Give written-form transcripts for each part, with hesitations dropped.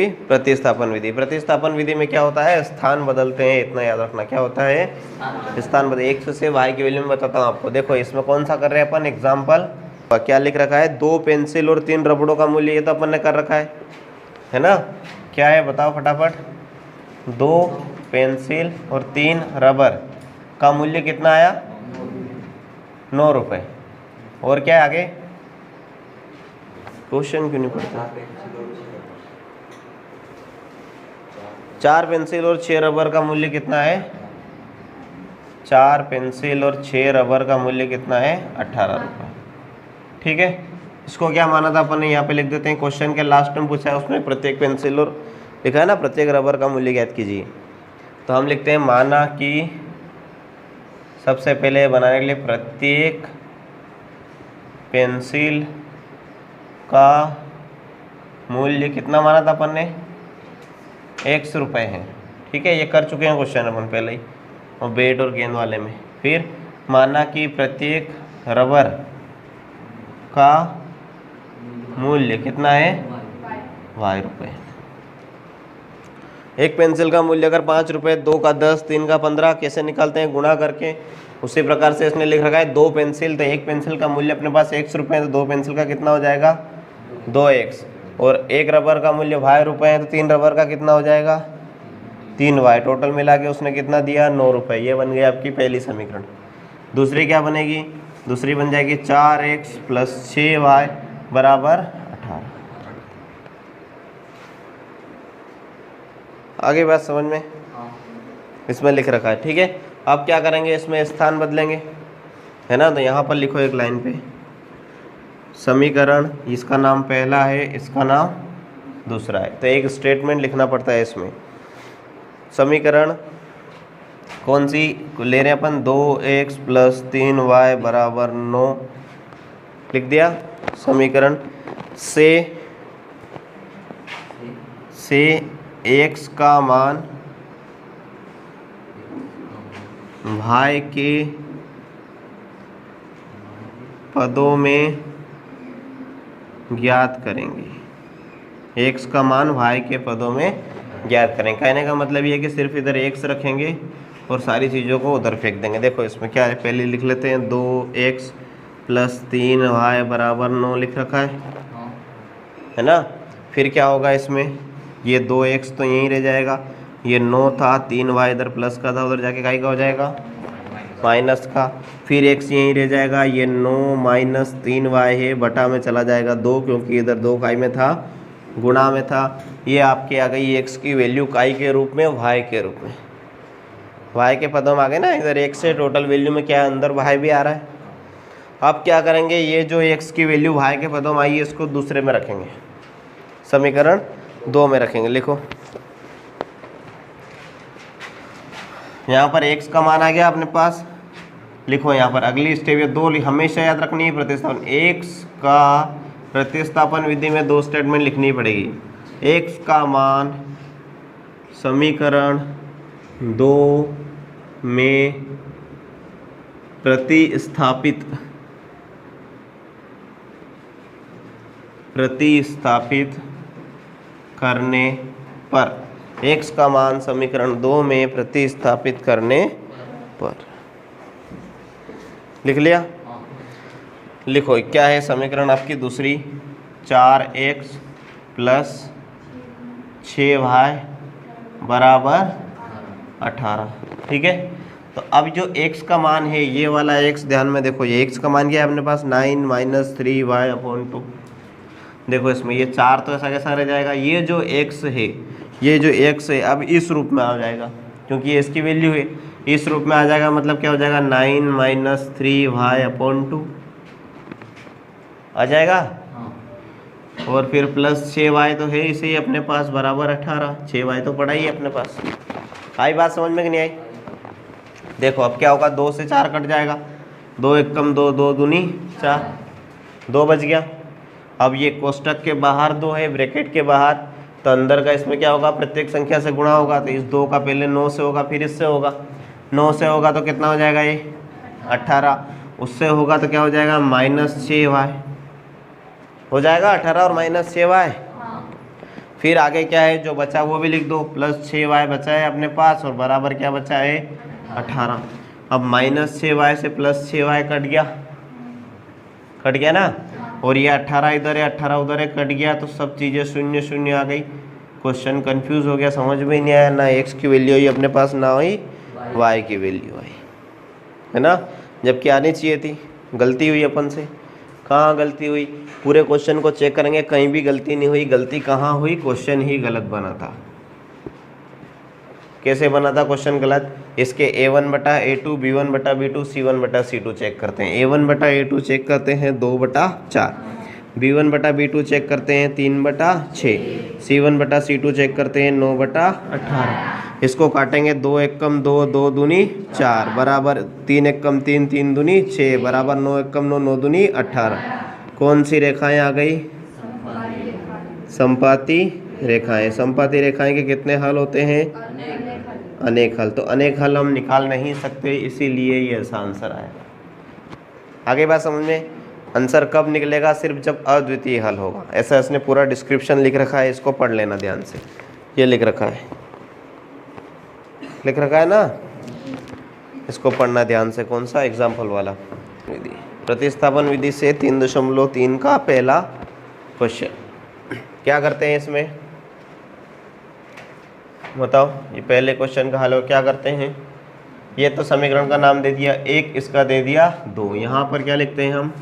प्रतिस्थापन विधि। प्रतिस्थापन विधि में क्या होता है, स्थान बदलते हैं, इतना याद रखना। क्या होता है, स्थान बदल। x से y की वैल्यू में बताता हूँ आपको। देखो इसमें कौन सा कर रहे हैं अपन, एग्जाम्पल। क्या लिख रखा है, 2 पेंसिल और 3 रबड़ों का मूल्य, ये तो अपन ने कर रखा है ना। क्या है बताओ फटाफट। 2 पेंसिल और 3 रबर का मूल्य कितना आया, 9 रुपये। और क्या है आगे, क्वेश्चन क्यों नहीं पढ़ता। 4 पेंसिल और 6 रबर का मूल्य कितना है, 4 पेंसिल और 6 रबर का मूल्य कितना है, 18 रुपये। ठीक है, इसको क्या माना था अपन ने, यहाँ पे लिख देते हैं। क्वेश्चन के लास्ट में पूछा है उसमें प्रत्येक पेंसिल और लिखा है ना, प्रत्येक रबर का मूल्य ज्ञात कीजिए। तो हम लिखते हैं माना कि, सबसे पहले बनाने के लिए प्रत्येक पेंसिल का मूल्य कितना माना था अपन ने, 100 रुपये है। ठीक है, ये कर चुके हैं क्वेश्चन अपन पहले ही, और बैट और गेंद वाले में। फिर माना कि प्रत्येक रबर का मूल्य कितना है, y रुपये। एक पेंसिल का मूल्य अगर 5 रुपये, 2 का 10, 3 का 15, कैसे निकालते हैं, गुणा करके। उसी प्रकार से इसने लिख रखा है 2 पेंसिल, तो एक पेंसिल का मूल्य अपने पास 100 रुपये है, तो 2 पेंसिल का कितना हो जाएगा, 2x। और एक रबर का मूल्य y रुपये है, तो 3 रबर का कितना हो जाएगा, 3y। टोटल मिला के उसने कितना दिया, 9 रुपये। ये बन गई आपकी पहली समीकरण। दूसरी क्या बनेगी, दूसरी बन जाएगी 4x + 6y = 18। आगे बात समझ में, इसमें लिख रखा है। ठीक है, अब क्या करेंगे, इसमें स्थान बदलेंगे, है ना। तो यहाँ पर लिखो एक लाइन पे, समीकरण, इसका नाम पहला है, इसका नाम दूसरा है। तो एक स्टेटमेंट लिखना पड़ता है इसमें। समीकरण कौन सी ले रहे हैं अपन, 2x + 3y = 9 लिख दिया। समीकरण से x का मान y के पदों में ज्ञात करेंगे। x का मान y के पदों में ज्ञात करेंगे। कहने का मतलब ये है कि सिर्फ इधर x रखेंगे और सारी चीज़ों को उधर फेंक देंगे। देखो इसमें क्या है, पहले लिख लेते हैं, 2x + 3y = 9 लिख रखा है ना। फिर क्या होगा इसमें, ये 2x तो यहीं रह जाएगा, ये 9 था, 3y इधर प्लस का था, उधर जाके काई का हो जाएगा, माइनस का। फिर x यहीं रह जाएगा, ये 9 - 3y है, बटा में चला जाएगा 2, क्योंकि इधर 2 काई में था, गुणा में था। ये आपके आ गई x की वैल्यू काई के रूप में, y के रूप में, y के पदों में आ गए ना। इधर x से टोटल वैल्यू में क्या है, अंदर y भी आ रहा है। अब क्या करेंगे, ये जो x की वैल्यू y के पदों में आई है, इसको दूसरे में रखेंगे, समीकरण 2 में रखेंगे। लिखो यहाँ पर x का मान आ गया अपने पास। लिखो यहाँ पर अगली स्टेप, ये 2 हमेशा याद रखनी है प्रतिस्थापन। x का प्रतिस्थापन विधि में 2 स्टेटमेंट लिखनी पड़ेगी। x का मान समीकरण 2 में प्रतिस्थापित करने पर, x का मान समीकरण 2 में प्रतिस्थापित करने पर। लिख लिया। लिखो क्या है समीकरण आपकी दूसरी, 4x + 6y = 18। ठीक है, तो अब जो x का मान है, ये वाला x, ध्यान में देखो, ये x का मान क्या है अपने पास, 9 - 3y/2। देखो इसमें ये 4 तो ऐसा कैसा रह जाएगा, ये जो x है, ये जो x है अब इस रूप में आ जाएगा, क्योंकि ये इसकी वैल्यू है, इस रूप में आ जाएगा। मतलब क्या हो जाएगा, 9 - 3y/2 आ जाएगा। और फिर प्लस 6y तो है इसे ही अपने पास, बराबर 18। 6y तो पड़ा ही है अपने पास। आई बात समझ में कि नहीं आई। देखो अब क्या होगा, 2 से 4 कट जाएगा, 2 × 1 = 2, 2 दूनी 4, 2 बच गया। अब ये कोष्टक के बाहर 2 है, ब्रैकेट के बाहर, तो अंदर का इसमें क्या होगा, प्रत्येक संख्या से गुणा होगा। तो इस 2 का पहले 9 से होगा, फिर इससे होगा, 9 से होगा तो कितना हो जाएगा, ये 18। उससे होगा तो क्या हो जाएगा, -6y हो जाएगा, 18 और -6y। फिर आगे क्या है जो बचा वो भी लिख दो, +6y बचा है अपने पास और बराबर क्या बचा है 18। अब -6y से +6y कट गया ना, और ये 18 इधर है 18 उधर है, कट गया, तो सब चीज़ें शून्य शून्य आ गई। क्वेश्चन कंफ्यूज हो गया, समझ में ही नहीं आया, ना x की वैल्यू आई अपने पास ना हुई y की वैल्यू आई, है ना, जबकि आनी चाहिए थी। गलती हुई अपन से, कहाँ गलती हुई, पूरे क्वेश्चन को चेक करेंगे कहीं भी गलती नहीं हुई। गलती कहाँ हुई, क्वेश्चन ही गलत बना था। कैसे बना था क्वेश्चन गलत, इसके a1/a2 b1/b2 c1/c2 चेक करते हैं। a1/a2 चेक करते हैं 2/4, b1/b2 चेक करते हैं 3/6, c1/c2 चेक करते हैं 9/18। इसको काटेंगे 2 एकम 2, 2 दूनी 4 बराबर 3 एकम 3, 3 दूनी 6 बराबर 9 एकम 9, 9 दूनी 18। कौन सी रेखाएं आ गई, समपाती रेखाएं। समपाती रेखाएं के कितने हल होते हैं, अनेक हल। तो अनेक हल हम निकाल नहीं सकते, इसीलिए ये ऐसा आंसर आया। आगे बात समझ में, आंसर कब निकलेगा, सिर्फ जब अद्वितीय हल होगा। ऐसा इसने पूरा डिस्क्रिप्शन लिख रखा है, इसको पढ़ लेना ध्यान से। ये लिख रखा है ना, इसको पढ़ना ध्यान से। कौन सा, एग्जाम्पल वाला विधि, प्रतिस्थापन विधि से 3.3 का पहला क्वेश्चन। क्या करते हैं इसमें बताओ, ये पहले क्वेश्चन का हल हो, क्या करते हैं। ये तो समीकरण का नाम दे दिया 1, इसका दे दिया 2। यहाँ पर क्या लिखते हैं हम,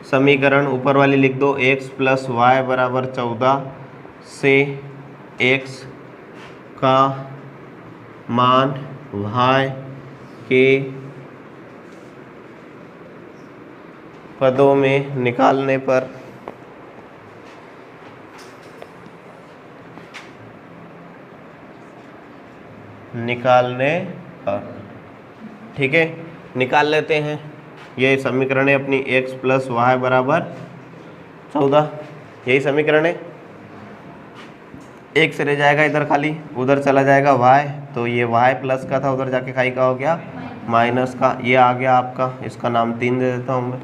समीकरण ऊपर वाली लिख दो, x + y = 14 से x का मान y के पदों में निकालने पर ठीक है, निकाल लेते हैं। ये समीकरण है अपनी, x + y = 14, यही समीकरण है। एक से रह जाएगा इधर, खाली उधर चला जाएगा y, तो ये y प्लस का था, उधर जाके खाई का हो गया माइनस का। ये आ गया आपका, इसका नाम 3 दे देता हूँ मैं।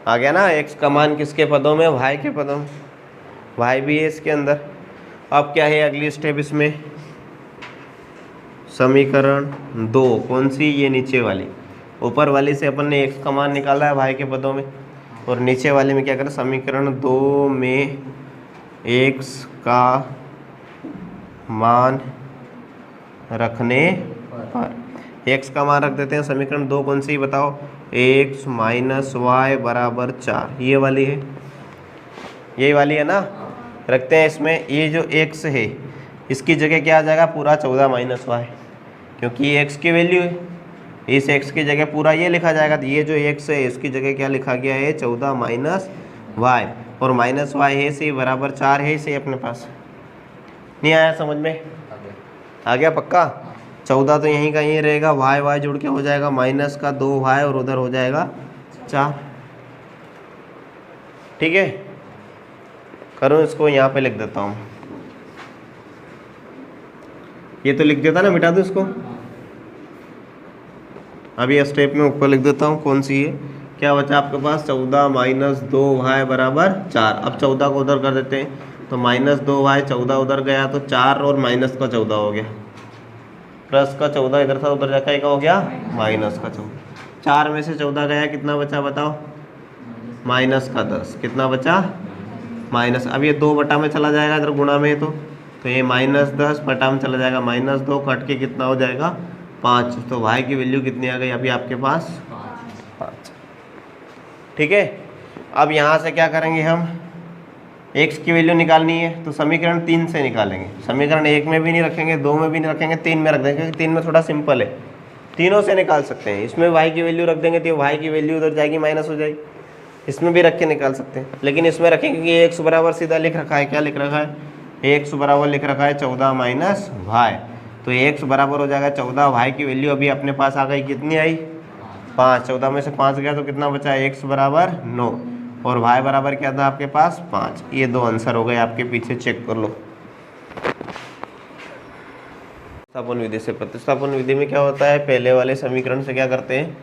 आ गया ना, x का मान किसके पदों में, y के पदों में, y भी है इसके अंदर। अब क्या है अगली स्टेप इसमें, समीकरण 2, कौन सी, ये नीचे वाली। ऊपर वाली से अपन ने x का मान निकाला है y के पदों में, और नीचे वाले में क्या करें, समीकरण 2 में x का मान रखने पर, x का मान रख देते हैं। समीकरण 2 कौन सी बताओ, x - y = 4, ये वाली है, यही वाली है ना। रखते हैं इसमें, ये जो x है इसकी जगह क्या आ जाएगा, पूरा 14 - y, क्योंकि ये x की वैल्यू है। इस x की जगह पूरा ये लिखा जाएगा, तो ये जो x है इसकी जगह क्या लिखा गया है, 14 - y, और -y है से बराबर 4 है से अपने पास। नहीं आया समझ में, आ गया पक्का। 14 तो यहीं का यहीं रहेगा, y जुड़ के हो जाएगा -2y, और उधर हो जाएगा 4। ठीक है, करो इसको, यहाँ पे लिख देता हूँ। ये तो लिख देता ना, मिटा दो इसको। अभी स्टेप में ऊपर लिख देता हूँ, कौन सी है, क्या बचा आपके पास, 14 - 2y = 4। अब 14 को उधर कर देते हैं, तो -2y, 14 उधर गया तो 4, और माइनस का 14 हो गया, प्लस का 14 इधर था, उधर जाकर क्या हो गया, माइनस का 14। 4 में से 14 गया, कितना बचा बताओ, -10। कितना बचा, माइनस। अब ये 2 बटा में चला जाएगा, इधर गुणा में है तो ये -10 बटा में चला जाएगा, -2 कट के कितना हो जाएगा, 5। तो y की वैल्यू कितनी आ गई अभी आपके पास, 5। ठीक है, अब यहाँ से क्या करेंगे हम, x की वैल्यू निकालनी है, तो समीकरण 3 से निकालेंगे। समीकरण 1 में भी नहीं रखेंगे, 2 में भी नहीं रखेंगे, 3 में रख देंगे, क्योंकि 3 में थोड़ा सिंपल है, तीनों से निकाल सकते हैं। इसमें y की वैल्यू रख देंगे तो y की वैल्यू उधर जाएगी, माइनस हो जाएगी। इसमें भी रख के निकाल सकते हैं, लेकिन इसमें रखेंगे क्योंकि x बराबर सीधा लिख रखा है, क्या लिख रखा है, x बराबर लिख रखा है 14 - y, तो x बराबर हो जाएगा 14। y की वैल्यू अभी अपने पास आ गई, कितनी आई, 5। 14 में से 5 गया तो कितना बचा, x बराबर 9, और y बराबर क्या था आपके पास, 5। ये 2 आंसर हो गए आपके, पीछे चेक कर लो। प्रतिस्थापन विधि से, प्रतिस्थापन विधि में क्या होता है, पहले वाले समीकरण से क्या करते हैं,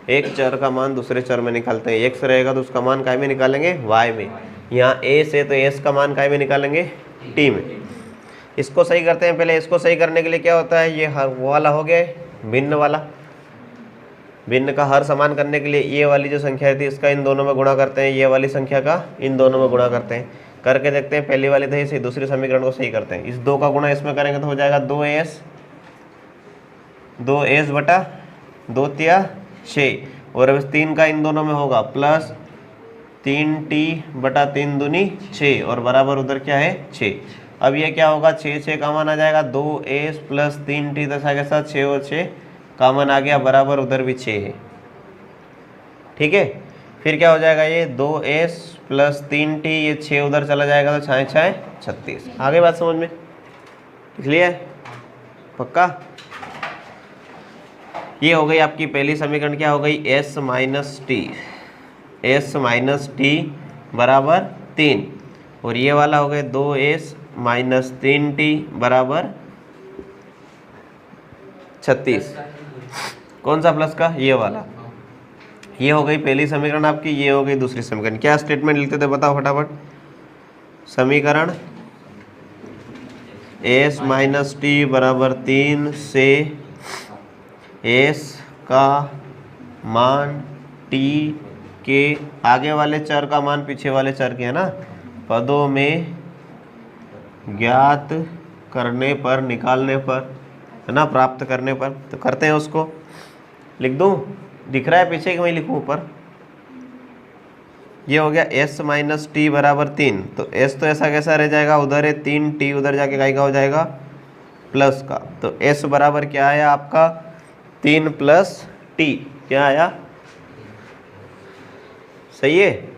एक चर का मान दूसरे चर में निकालते हैं। x रहेगा तो उसका मान काय में निकालेंगे, y में, यहाँ ए से, तो एस का मान काय में निकालेंगे, टी में। इसको सही करते हैं पहले। इसको सही करने के लिए क्या होता है, ये हर वो वाला हो गया भिन्न वाला, भिन्न का हर समान करने के लिए ये वाली जो संख्या थी इसका इन दोनों में गुणा करते हैं, ये वाली संख्या का इन दोनों में गुणा करते हैं। करके देखते हैं, पहली वाली थी इसी दूसरे समीकरण को सही करते हैं। इस 2 का गुणा इसमें करेंगे तो हो जाएगा 2s बटा 2 तिया 6, और अब 3 का इन दोनों में होगा प्लस 3t बटा 3 दूनी 6, और बराबर उधर क्या है 6। अब ये क्या होगा, 6 का मान आ जाएगा, 2s प्लस 3t दशा के साथ 6 और 6 कामन आ गया, बराबर उधर भी 6 है। ठीक है, फिर क्या हो जाएगा, ये 2s प्लस 3t, ये 6 उधर चला जाएगा तो 6 6 36। आगे बात समझ में, इसलिए पक्का। ये हो गई आपकी पहली समीकरण, क्या हो गई, s माइनस टी बराबर 3, और ये वाला हो गए 2s माइनस 3t बराबर 36। कौन सा प्लस का, ये वाला। ये हो गई पहली समीकरण आपकी, ये हो गई दूसरी समीकरण। क्या स्टेटमेंट लिखते थे बताओ फटाफट। समीकरण s माइनस टी बराबर 3 से s का मान t के आगे वाले चर का मान पीछे वाले चर के, है ना, पदों में ज्ञात करने पर, निकालने पर, है ना, प्राप्त करने पर। तो करते हैं उसको, लिख दूं, दिख रहा है पीछे कि मैं लिखूं ऊपर। ये हो गया s माइनस टी बराबर 3, तो s तो ऐसा कैसा रह जाएगा, उधर है 3t, उधर जाके काय का हो जाएगा प्लस का। तो s बराबर क्या आया आपका 3 प्लस t, क्या आया, सही है।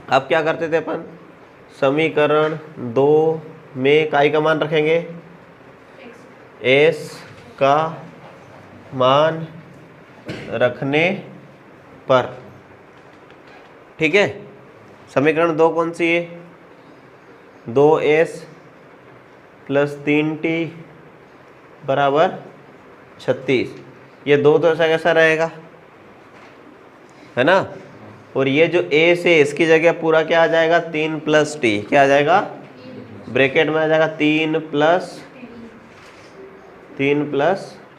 अब क्या करते थे अपन, समीकरण 2 में काय का मान रखेंगे, s का मान रखने पर। ठीक है, समीकरण 2 कौन सी है, 2s प्लस 3t बराबर 36। ये 2 तो ऐसा कैसा रहेगा, है ना, और ये जो a से इसकी जगह पूरा क्या आ जाएगा, 3 प्लस टी, क्या आ जाएगा, ब्रैकेट में आ जाएगा 3 प्लस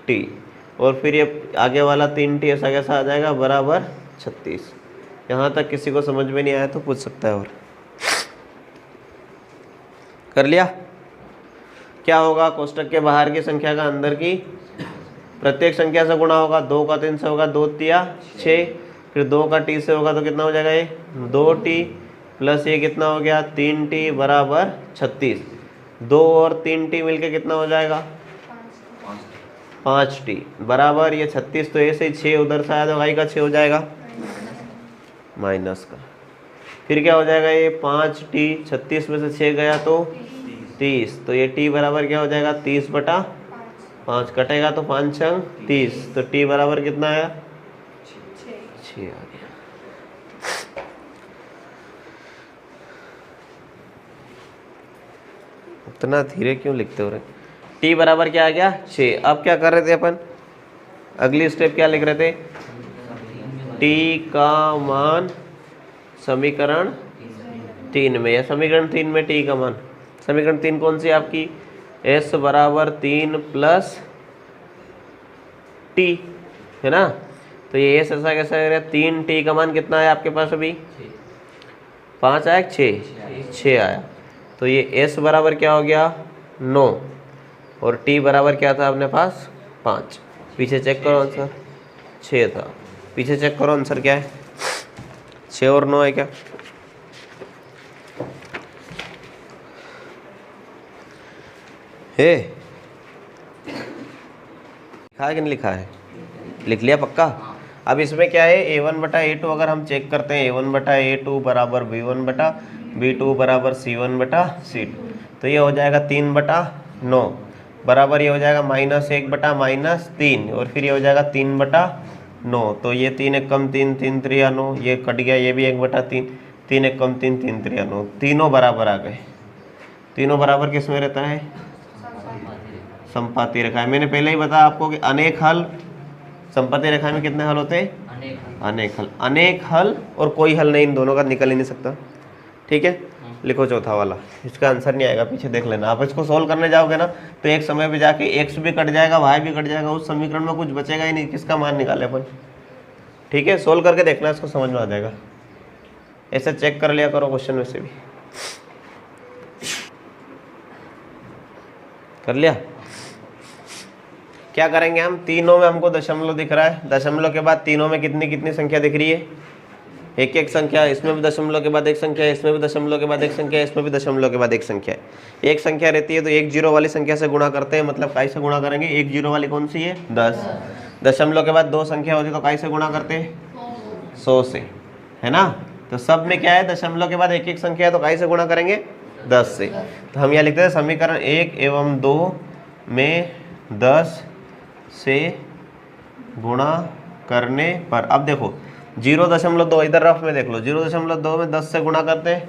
टी, और फिर ये आगे वाला 3t ऐसा कैसा आ जाएगा, बराबर 36। यहाँ तक किसी को समझ में नहीं आया तो पूछ सकता है। और कर लिया। क्या होगा, कोष्टक के बाहर की संख्या का अंदर की प्रत्येक संख्या से गुणा होगा। 2 का 3 से होगा 2 तिया 6, फिर 2 का t से होगा तो कितना हो जाएगा, ये 2t प्लस ये कितना हो गया 3t बराबर 36। 2 और 3t मिलके कितना हो जाएगा 5t बराबर ये 36। तो ऐसे ही 6 उधर से आया तो y का 6 हो जाएगा माइनस का। फिर क्या हो जाएगा, ये 5t 36 में से 6 गया तो 30, तो ये t बराबर क्या हो जाएगा 30 बटा 5, कटेगा तो 5 छंग 30, तो t बराबर कितना आया 6 आ गया। इतना धीरे क्यों लिखते हो रहे, t बराबर क्या आ गया 6। अब क्या कर रहे थे अपन, अगली स्टेप क्या लिख रहे थे, t का मान समीकरण 3 में, या समीकरण 3 में t का मान। समीकरण 3 कौन सी आपकी, s बराबर 3 प्लस t, है ना। तो ये s ऐसा कैसा है, 3t का मान कितना है आपके पास, अभी 5 आया 6 आया। तो ये s बराबर क्या हो गया 9, और t बराबर क्या था अपने पास 5। पीछे चेक करो आंसर 6 था, पीछे चेक करो आंसर क्या है, 6 और 9 है क्या। है लिखा है कि नहीं लिखा है, लिख लिया पक्का। अब इसमें क्या है, a1 बटा a2 अगर हम चेक करते हैं, a1 बटा a2 बराबर b1 बटा b2 बराबर c1 बटा c2, तो ये हो जाएगा 3 बटा 9 बराबर ये हो जाएगा -1 बटा -3, और फिर ये हो जाएगा 3 बटा 9। तो ये 3 एक कम 3, 3 त्रिया 9, ये कट गया, ये भी 1 बटा 3, 3 एक कम 3, 3 त्रिया 9, तीनों बराबर आ गए। तीनों बराबर किस में रहता है, संपाती रेखा है। मैंने पहले ही बताया आपको कि अनेक हल संपाती रेखा में कितने हल होते हैं, अनेक हल, अनेक हल और कोई हल नहीं, इन दोनों का निकल ही नहीं सकता। ठीक है, लिखो चौथा वाला, इसका आंसर नहीं आएगा, पीछे देख लेना। आप इसको सोल्व करने जाओगे ना तो एक समय पे जाके एक्स भी कट जाएगा, वाई भी कट जाएगा, उस समीकरण में कुछ बचेगा ही नहीं, किसका मान निकाले अपन। ठीक है, सोल्व करके देखना, इसको समझ में आ जाएगा। ऐसे चेक कर लिया करो क्वेश्चन में से भी। कर लिया? क्या करेंगे हम, तीनों में हमको दशमलव दिख रहा है, दशमलव के बाद तीनों में कितनी कितनी संख्या दिख रही है, एक एक संख्या, इसमें भी दशमलव के बाद एक संख्या है, इसमें भी दशमलव के बाद एक संख्या है, इसमें भी दशमलव के बाद एक संख्या है। एक संख्या रहती है तो एक जीरो वाली संख्या से गुणा करते हैं, मतलब काई से गुणा करेंगे, एक जीरो वाली कौन सी है, 10। दशमलव के बाद दो संख्या होती है तो काई से गुणा करते हैं, 100 से, है ना। तो सब में क्या है, दशमलव के बाद एक एक संख्या है तो काई से गुणा करेंगे, 10 से। तो हम यहाँ लिखते हैं समीकरण 1 एवं 2 में 10 से गुणा करने पर, अब देखो 0.2, इधर रफ में देख लो, 0.2 में 10 से गुणा करते हैं,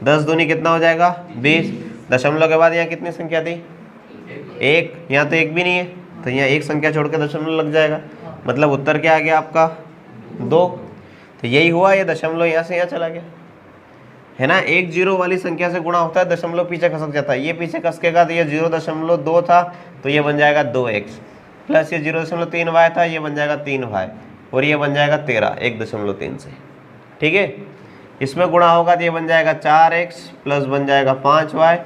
10 दूनी कितना हो जाएगा, 20। दशमलव के बाद यहाँ कितनी संख्या थी, एक, यहाँ तो एक भी नहीं है, तो यहाँ एक संख्या छोड़ के दशमलव लग जाएगा, मतलब उत्तर क्या आ गया आपका, 2। तो यही हुआ, ये दशमलव यहाँ से यहाँ चला गया, है ना। एक जीरो वाली संख्या से गुणा होता है, दशमलव पीछे खसक जाता है, ये पीछे खसकेगा तो ये 0.2 था तो ये बन जाएगा 2x, प्लस ये 0.3y था, ये बन जाएगा 3y, और ये बन जाएगा 13, 1.3 से। ठीक है, इसमें गुणा होगा तो ये बन जाएगा 4x, प्लस बन जाएगा 5y,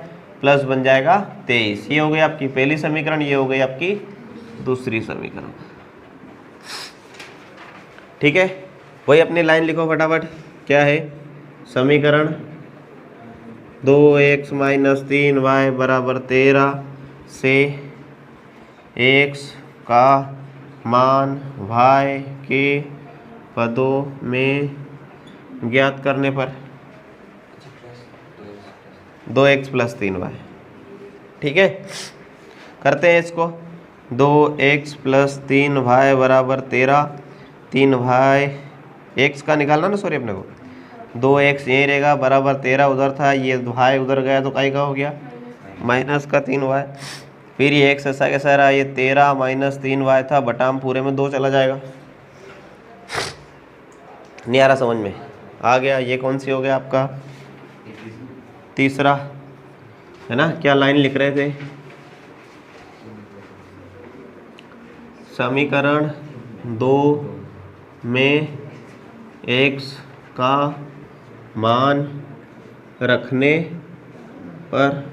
प्लस बन जाएगा 23। ये हो गई आपकी पहली समीकरण, ये हो गई आपकी दूसरी समीकरण। ठीक है, वही अपनी लाइन लिखो फटाफट, क्या है, समीकरण 2x - 3y बराबर 13 से x का मान y के पदों में ज्ञात करने पर 2x + 3y। ठीक है, करते हैं इसको, 2x + 3y बराबर 13, 3y x का निकालना ना, सॉरी अपने को, 2x यहीं रहेगा बराबर 13 उधर था, ये y उधर गया तो काई का हो गया, माइनस का 3y। फिर ये x ऐसा कैसा रहा, ये 13 - 3y था, बटाम पूरे में 2 चला जाएगा। नहीं आ रहा समझ में, आ गया। ये कौन सी हो गया आपका, तीसरा, है ना। क्या लाइन लिख रहे थे, समीकरण 2 में x का मान रखने पर,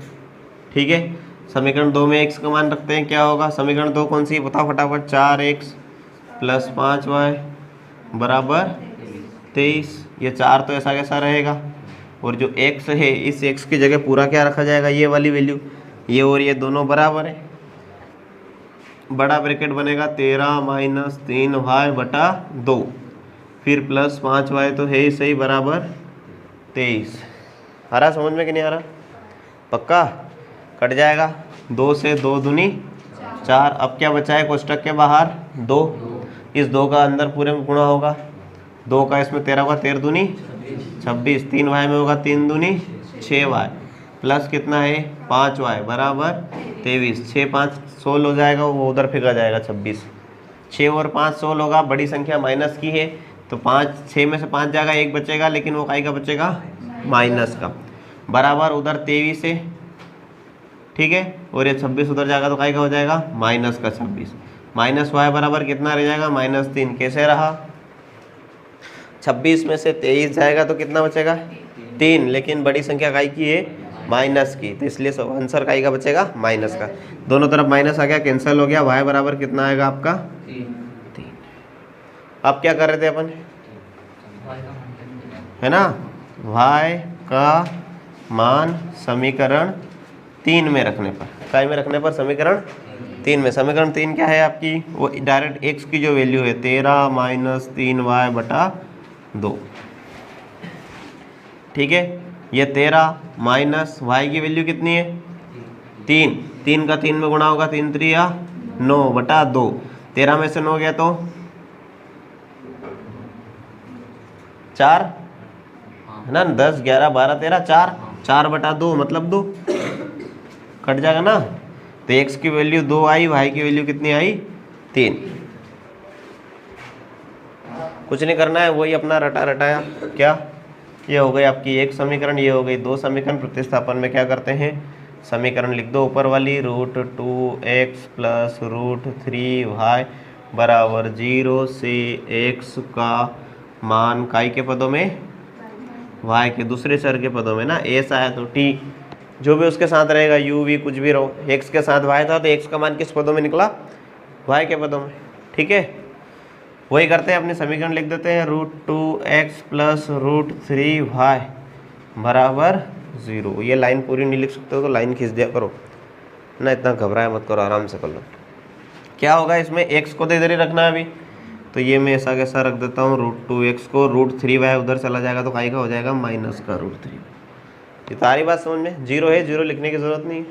ठीक है, समीकरण 2 में x का मान रखते हैं, क्या होगा, समीकरण 2 कौन सी है बताओ फटाफट, 4x + 5y बराबर 23। ये 4 तो ऐसा कैसा रहेगा, और जो x है इस x की जगह पूरा क्या रखा जाएगा, ये वाली वैल्यू, ये और ये दोनों बराबर है, बड़ा ब्रैकेट बनेगा 13 - 3y बटा 2, फिर प्लस 5y तो है ही सही बराबर 23। आ रहा समझ में कि नहीं आ रहा, पक्का। कट जाएगा, 2 से 2 दूनी 4, अब क्या बचा है कोष्टक के बाहर 2, इस 2 का अंदर पूरे में गुणा होगा, 2 का इसमें 13 होगा, 13 दूनी 26, 3y में होगा 3 दूनी 6y, प्लस कितना है 5y बराबर 23। 6 5 16 हो जाएगा, वो उधर फेंका जाएगा 26, 6 और 5 16 होगा, बड़ी संख्या माइनस की है तो 5, 6 में से 5 जाएगा, 1 बचेगा, लेकिन वो काई का बचेगा, माइनस का, बराबर उधर 23 है, ठीक है, और ये 26 उधर जाएगा तो काई का हो जाएगा, माइनस का 26, माइनस y बराबर कितना रह जाएगा, -3। कैसे रहा, 26 में से 23 जाएगा तो कितना बचेगा, 3, लेकिन बड़ी संख्या काई की है, माइनस की, तो इसलिए आंसर काई का बचेगा, माइनस का। दोनों तरफ माइनस आ गया, कैंसिल हो गया, y बराबर कितना आएगा आपका, 3। अब क्या कर रहे थे अपन, है ना, y का मान समीकरण 3 में रखने पर, काय में रखने पर, समीकरण 3 में। समीकरण 3 क्या है आपकी, वो डायरेक्ट x की जो वैल्यू है 13 - 3y बटा 2, ठीक है, ये 13 माइनस y की वैल्यू कितनी है, 3, 3 का 3 में गुणा होगा, 3 3 या 9 बटा 2, 13 में से 9 गया तो 4, है ना, 10 11 12 13, 4, 4 बटा 2 मतलब 2, कट जाएगा ना। तो x की वैल्यू 2 आई, y की वैल्यू कितनी आई, 3। कुछ नहीं करना है, वही अपना रटा रटाया। क्या ये हो गई आपकी एक समीकरण, ये हो गई दो समीकरण। प्रतिस्थापन में क्या करते हैं, समीकरण लिख दो ऊपर वाली, √2x प्लस √3y बराबर 0 से x का मान काई के पदों में, y के दूसरे चर के पदों में ना। ऐसा है तो t जो भी उसके साथ रहेगा, u v कुछ भी रहो, x के साथ y था तो x का मान किस पदों में निकला, y के पदों में। ठीक है, वही करते हैं, अपनी समीकरण लिख देते हैं, √2x प्लस √3y बराबर 0। ये लाइन पूरी नहीं लिख सकते हो तो लाइन खींच दिया करो ना, इतना घबराया मत करो, आराम से कर लो। क्या होगा इसमें, x को तो इधर ही रखना है अभी, तो ये मैं ऐसा कैसा रख देता हूँ, √2x को √3y उधर चला जाएगा तो काई का हो जाएगा माइनस का √3। ये सारी बात समझ में, 0 है, 0 लिखने की ज़रूरत नहीं है।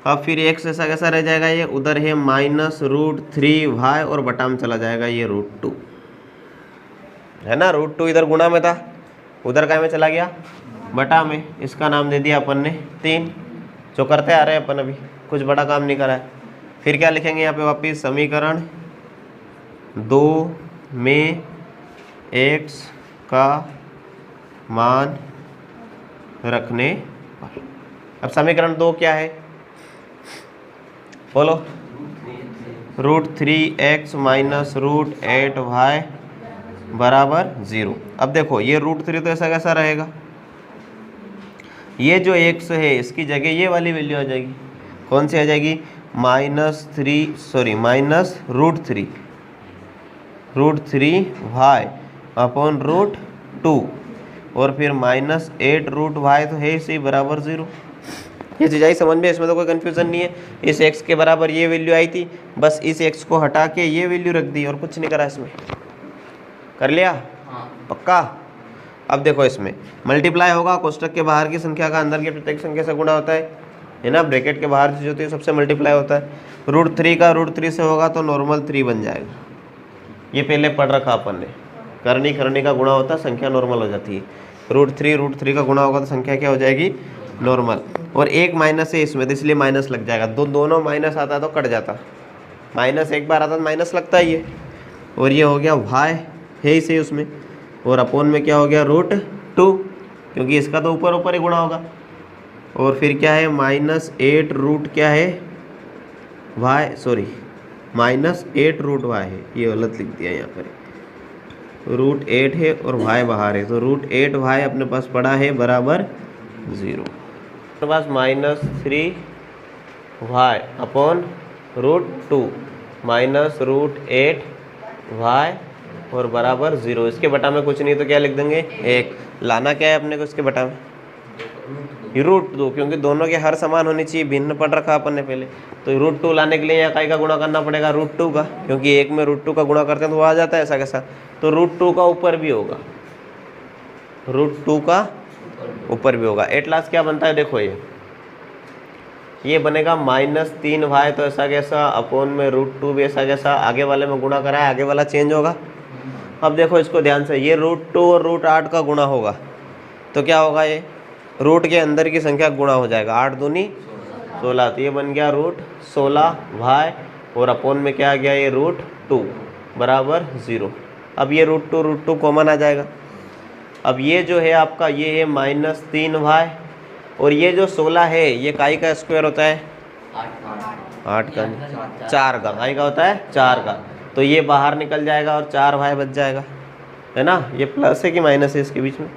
अब फिर x ऐसा कैसा रह जाएगा, ये उधर है माइनस √3y और बटा में चला जाएगा ये √2 है ना। √2 इधर गुणा में था, उधर काय में चला गया, बटा में। इसका नाम दे दिया अपन ने 3, जो करते आ रहे हैं अपन, अभी कुछ बड़ा काम नहीं करा है। फिर क्या लिखेंगे यहाँ पे वापिस, समीकरण 2 में x का मान रखने पर। अब समीकरण 2 क्या है, बोलो, √3x माइनस √8y बराबर 0। अब देखो ये √3 तो ऐसा कैसा रहेगा, ये जो x है इसकी जगह ये वाली वैल्यू आ जाएगी, कौन सी आ जाएगी, -3y अपॉन √2 और फिर -8√y तो है इसी बराबर 0। ये चीज़ आई समझ में, इसमें तो कोई कन्फ्यूज़न नहीं है। इस x के बराबर ये वैल्यू आई थी, बस इस x को हटा के ये वैल्यू रख दी और कुछ नहीं करा इसमें। कर लिया, पक्का। अब देखो इसमें मल्टीप्लाई होगा, कोष्टक के बाहर की संख्या का अंदर की प्रत्येक संख्या से गुणा होता है ना। ब्रैकेट के बाहर जो होती है सबसे मल्टीप्लाई होता है। √3 का √3 से होगा तो नॉर्मल 3 बन जाएगा। ये पहले पढ़ रखा अपन ने, करनी का गुणा होता है, संख्या नॉर्मल हो जाती है। √3 का गुणा होगा तो संख्या क्या हो जाएगी, नॉर्मल। और एक माइनस है इसमें तो इसलिए माइनस लग जाएगा, दोनों माइनस आता तो कट जाता, माइनस एक बार आता तो माइनस लगता ही है। और ये हो गया y है इसे उसमें, और अपॉन में क्या हो गया √2, क्योंकि इसका तो ऊपर ही गुणा होगा। और फिर क्या है -8 क्या है y, सॉरी -8√y है, ये गलत लिख दिया यहाँ पर, √8 है और y बाहर है, तो √8y अपने पास पड़ा है बराबर 0। अपने पास -3y अपॉन √2 -√8y और बराबर 0। इसके बटा में कुछ नहीं तो क्या लिख देंगे 1। लाना क्या है अपने को इसके बटा में, √2, क्योंकि दोनों के हर समान होनी चाहिए, भिन्न पढ़ रखा अपन ने पहले। तो √2 लाने के लिए यहाँ काई का गुणा करना पड़ेगा, √2 का, क्योंकि एक में √2 का गुणा करते हैं तो वो आ जाता है ऐसा कैसा। तो √2 का ऊपर भी होगा, √2 का ऊपर भी होगा। एट लास्ट क्या बनता है, देखो ये बनेगा -3y, तो ऐसा कैसा, अपॉन में √2 भी ऐसा कैसा, आगे वाले में गुणा करा है, आगे वाला चेंज होगा। अब देखो इसको ध्यान से, ये √2 और √8 का गुणा होगा तो क्या होगा, ये रूट के अंदर की संख्या गुणा हो जाएगा, 8 दूनी 16, तो ये बन गया √16y और अपॉन में क्या आ गया, ये √2 बराबर 0। अब ये √2 कॉमन आ जाएगा। अब ये जो है आपका, ये है -3y और ये जो 16 है ये काई का स्क्वायर होता है, 8 का, 4 का, काई का होता है 4 का, तो ये बाहर निकल जाएगा और 4y बच जाएगा, है ना। ये प्लस है कि माइनस है इसके बीच में,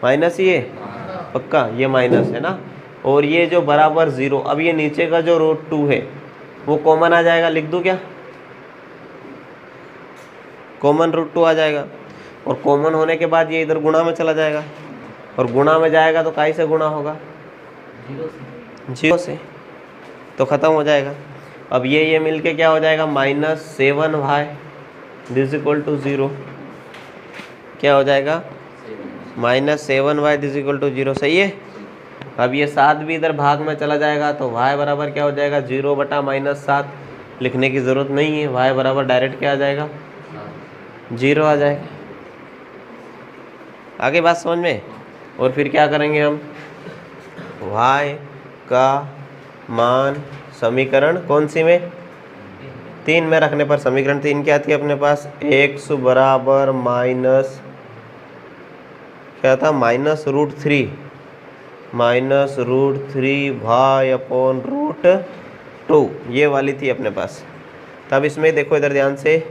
माइनस ही है पक्का, ये माइनस है ना। और ये जो बराबर 0, अब ये नीचे का जो √2 है वो कॉमन आ जाएगा, लिख दूँ क्या, कॉमन √2 आ जाएगा। और कॉमन होने के बाद ये इधर गुणा में चला जाएगा, और गुणा में जाएगा तो काई से गुणा होगा, 0 से, तो ख़त्म हो जाएगा। अब ये मिल के क्या हो जाएगा, -7y दिस इक्वल टू 0, क्या हो जाएगा, -7y दिस इक्वल टू 0, सही है। अब ये 7 भी इधर भाग में चला जाएगा तो y बराबर क्या हो जाएगा, 0 बटा -7, लिखने की ज़रूरत नहीं है, y बराबर डायरेक्ट क्या आ जाएगा, 0 आ जाएगा। आगे बात समझ में। और फिर क्या करेंगे हम, y का मान समीकरण कौन सी में, 3 में रखने पर समीकरण 3 क्या थी अपने पास, x बराबर माइनस क्या था, -√3 -√3 ये वाली थी अपने पास। तब इसमें देखो इधर ध्यान से,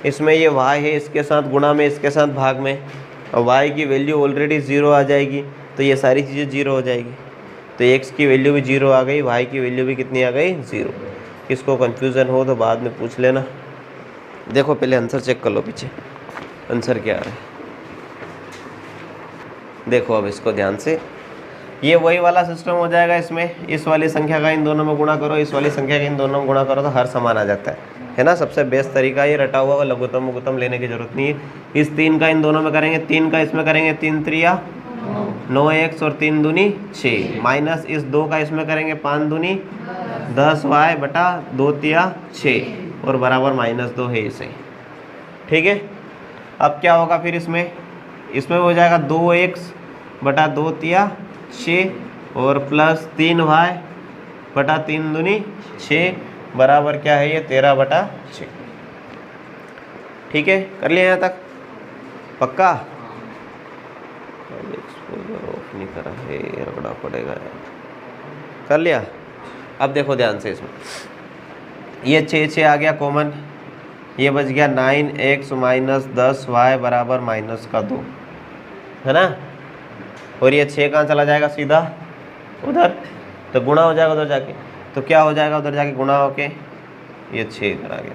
इसमें ये y है, इसके साथ गुणा में, इसके साथ भाग में, और y की वैल्यू ऑलरेडी 0 आ जाएगी, तो ये सारी चीज़ें 0 हो जाएगी। तो x की वैल्यू भी 0 आ गई, y की वैल्यू भी कितनी आ गई, 0। किसको कन्फ्यूज़न हो तो बाद में पूछ लेना। देखो पहले आंसर चेक कर लो, पीछे आंसर क्या आ रहा है देखो। अब इसको ध्यान से, ये वही वाला सिस्टम हो जाएगा। इसमें इस वाली संख्या का इन दोनों में गुणा करो, इस वाली संख्या का इन दोनों में गुणा करो, तो हर समान आ जाता है ना। सबसे बेस्ट तरीका ये रटा हुआ लघुत्तम लघुत्तम लेने की जरूरत नहीं है। इस 3 का इन दोनों में करेंगे, 3 का इसमें करेंगे, 3 त्रिया 9x और 3 दूनी 6, माइनस इस 2 का इसमें करेंगे, 5 दूनी 10y बटा 2 तिया 6 और बराबर -2 है इसे। ठीक है, अब क्या होगा फिर इसमें हो जाएगा 2x बटा 2 तिया 6 और प्लस 3y बटा 3 दूनी 6 बराबर क्या है ये 13 बटा 6। ठीक है, कर लिया यहाँ तक, पक्का। ऑफ नहीं करा है, रगड़ा पड़ेगा यार। कर लिया। अब देखो ध्यान से, इसमें ये 6 आ गया कॉमन, ये बच गया 9x माइनस 10y बराबर -2 है ना। और ये 6 कहाँ चला जाएगा, सीधा उधर, तो गुणा हो जाएगा उधर जाके। तो क्या हो जाएगा उधर जाके गुणा होके, ये 6 इधर आ गया,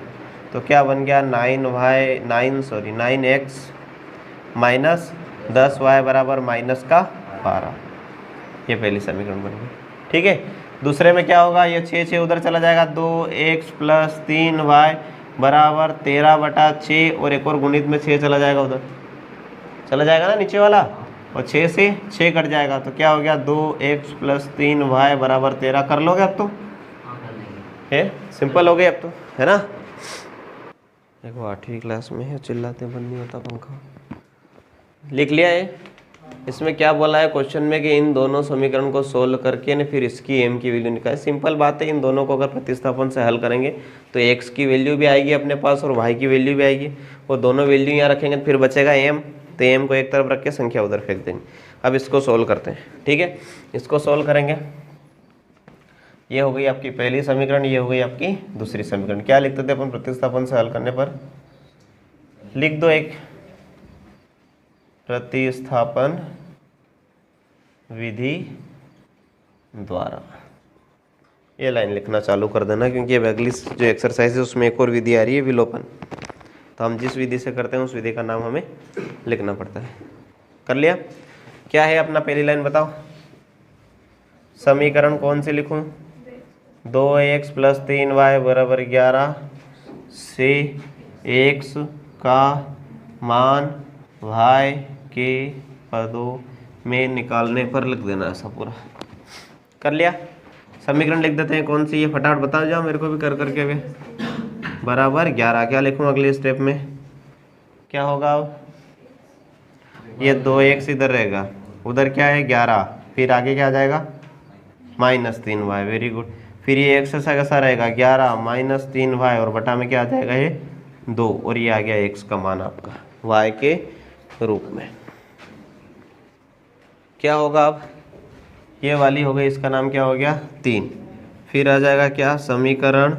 तो क्या बन गया 9x माइनस 10y बराबर -12। ये पहली समीकरण बन गई। ठीक है, दूसरे में क्या होगा, ये 6 उधर चला जाएगा, 2x प्लस 3y बराबर 13 बटा 6 और एक और गुणित में 6 चला जाएगा, उधर चला जाएगा ना नीचे वाला, और 6 से 6 कट जाएगा, तो क्या हो गया 2x प्लस 3y बराबर 13। कर लोगे अब तो, है सिंपल हो गई अब तो, है ना। देखो 8वीं क्लास में है, चिल्लाते बंद नहीं होता पंखा। लिख लिया है। इसमें क्या बोला है क्वेश्चन में कि इन दोनों समीकरण को सोल्व करके ने फिर इसकी m की वैल्यू निकाले। सिंपल बात है, इन दोनों को अगर प्रतिस्थापन से हल करेंगे तो x की वैल्यू भी आएगी अपने पास और y की वैल्यू भी आएगी, और दोनों वैल्यू यहाँ रखेंगे तो फिर बचेगा m, तो m को एक तरफ रख के संख्या उधर फेंक देंगे। अब इसको सोल्व करते हैं। ठीक है, इसको सोल्व करेंगे। ये हो गई आपकी पहली समीकरण, ये हो गई आपकी दूसरी समीकरण। क्या लिखते थे अपन प्रतिस्थापन से हल करने पर, लिख दो एक प्रतिस्थापन विधि द्वारा। ये लाइन लिखना चालू कर देना, क्योंकि अब अगली जो एक्सरसाइज है उसमें एक और विधि आ रही है, विलोपन। तो हम जिस विधि से करते हैं उस विधि का नाम हमें लिखना पड़ता है। कर लिया। क्या है अपना पहली लाइन बताओ, समीकरण कौन सी लिखूं, 2x प्लस 3y बराबर 11 से x का मान y के पदों में निकालने पर लिख देना ऐसा पूरा। कर लिया। समीकरण लिख देते हैं कौन सी, ये फटाफट बता जाओ मेरे को भी कर करके वे। बराबर 11, क्या लिखूं अगले स्टेप में, क्या होगा अब, ये 2x इधर रहेगा, उधर क्या है 11, फिर आगे क्या आ जाएगा -3y, वेरी गुड। फिर ये x कैसा रहेगा 11 -3y और बटा में क्या आ जाएगा ये 2, और ये आ गया x का मान आपका y के रूप में। क्या होगा अब, ये वाली हो गई, इसका नाम क्या हो गया 3। फिर आ जाएगा क्या, समीकरण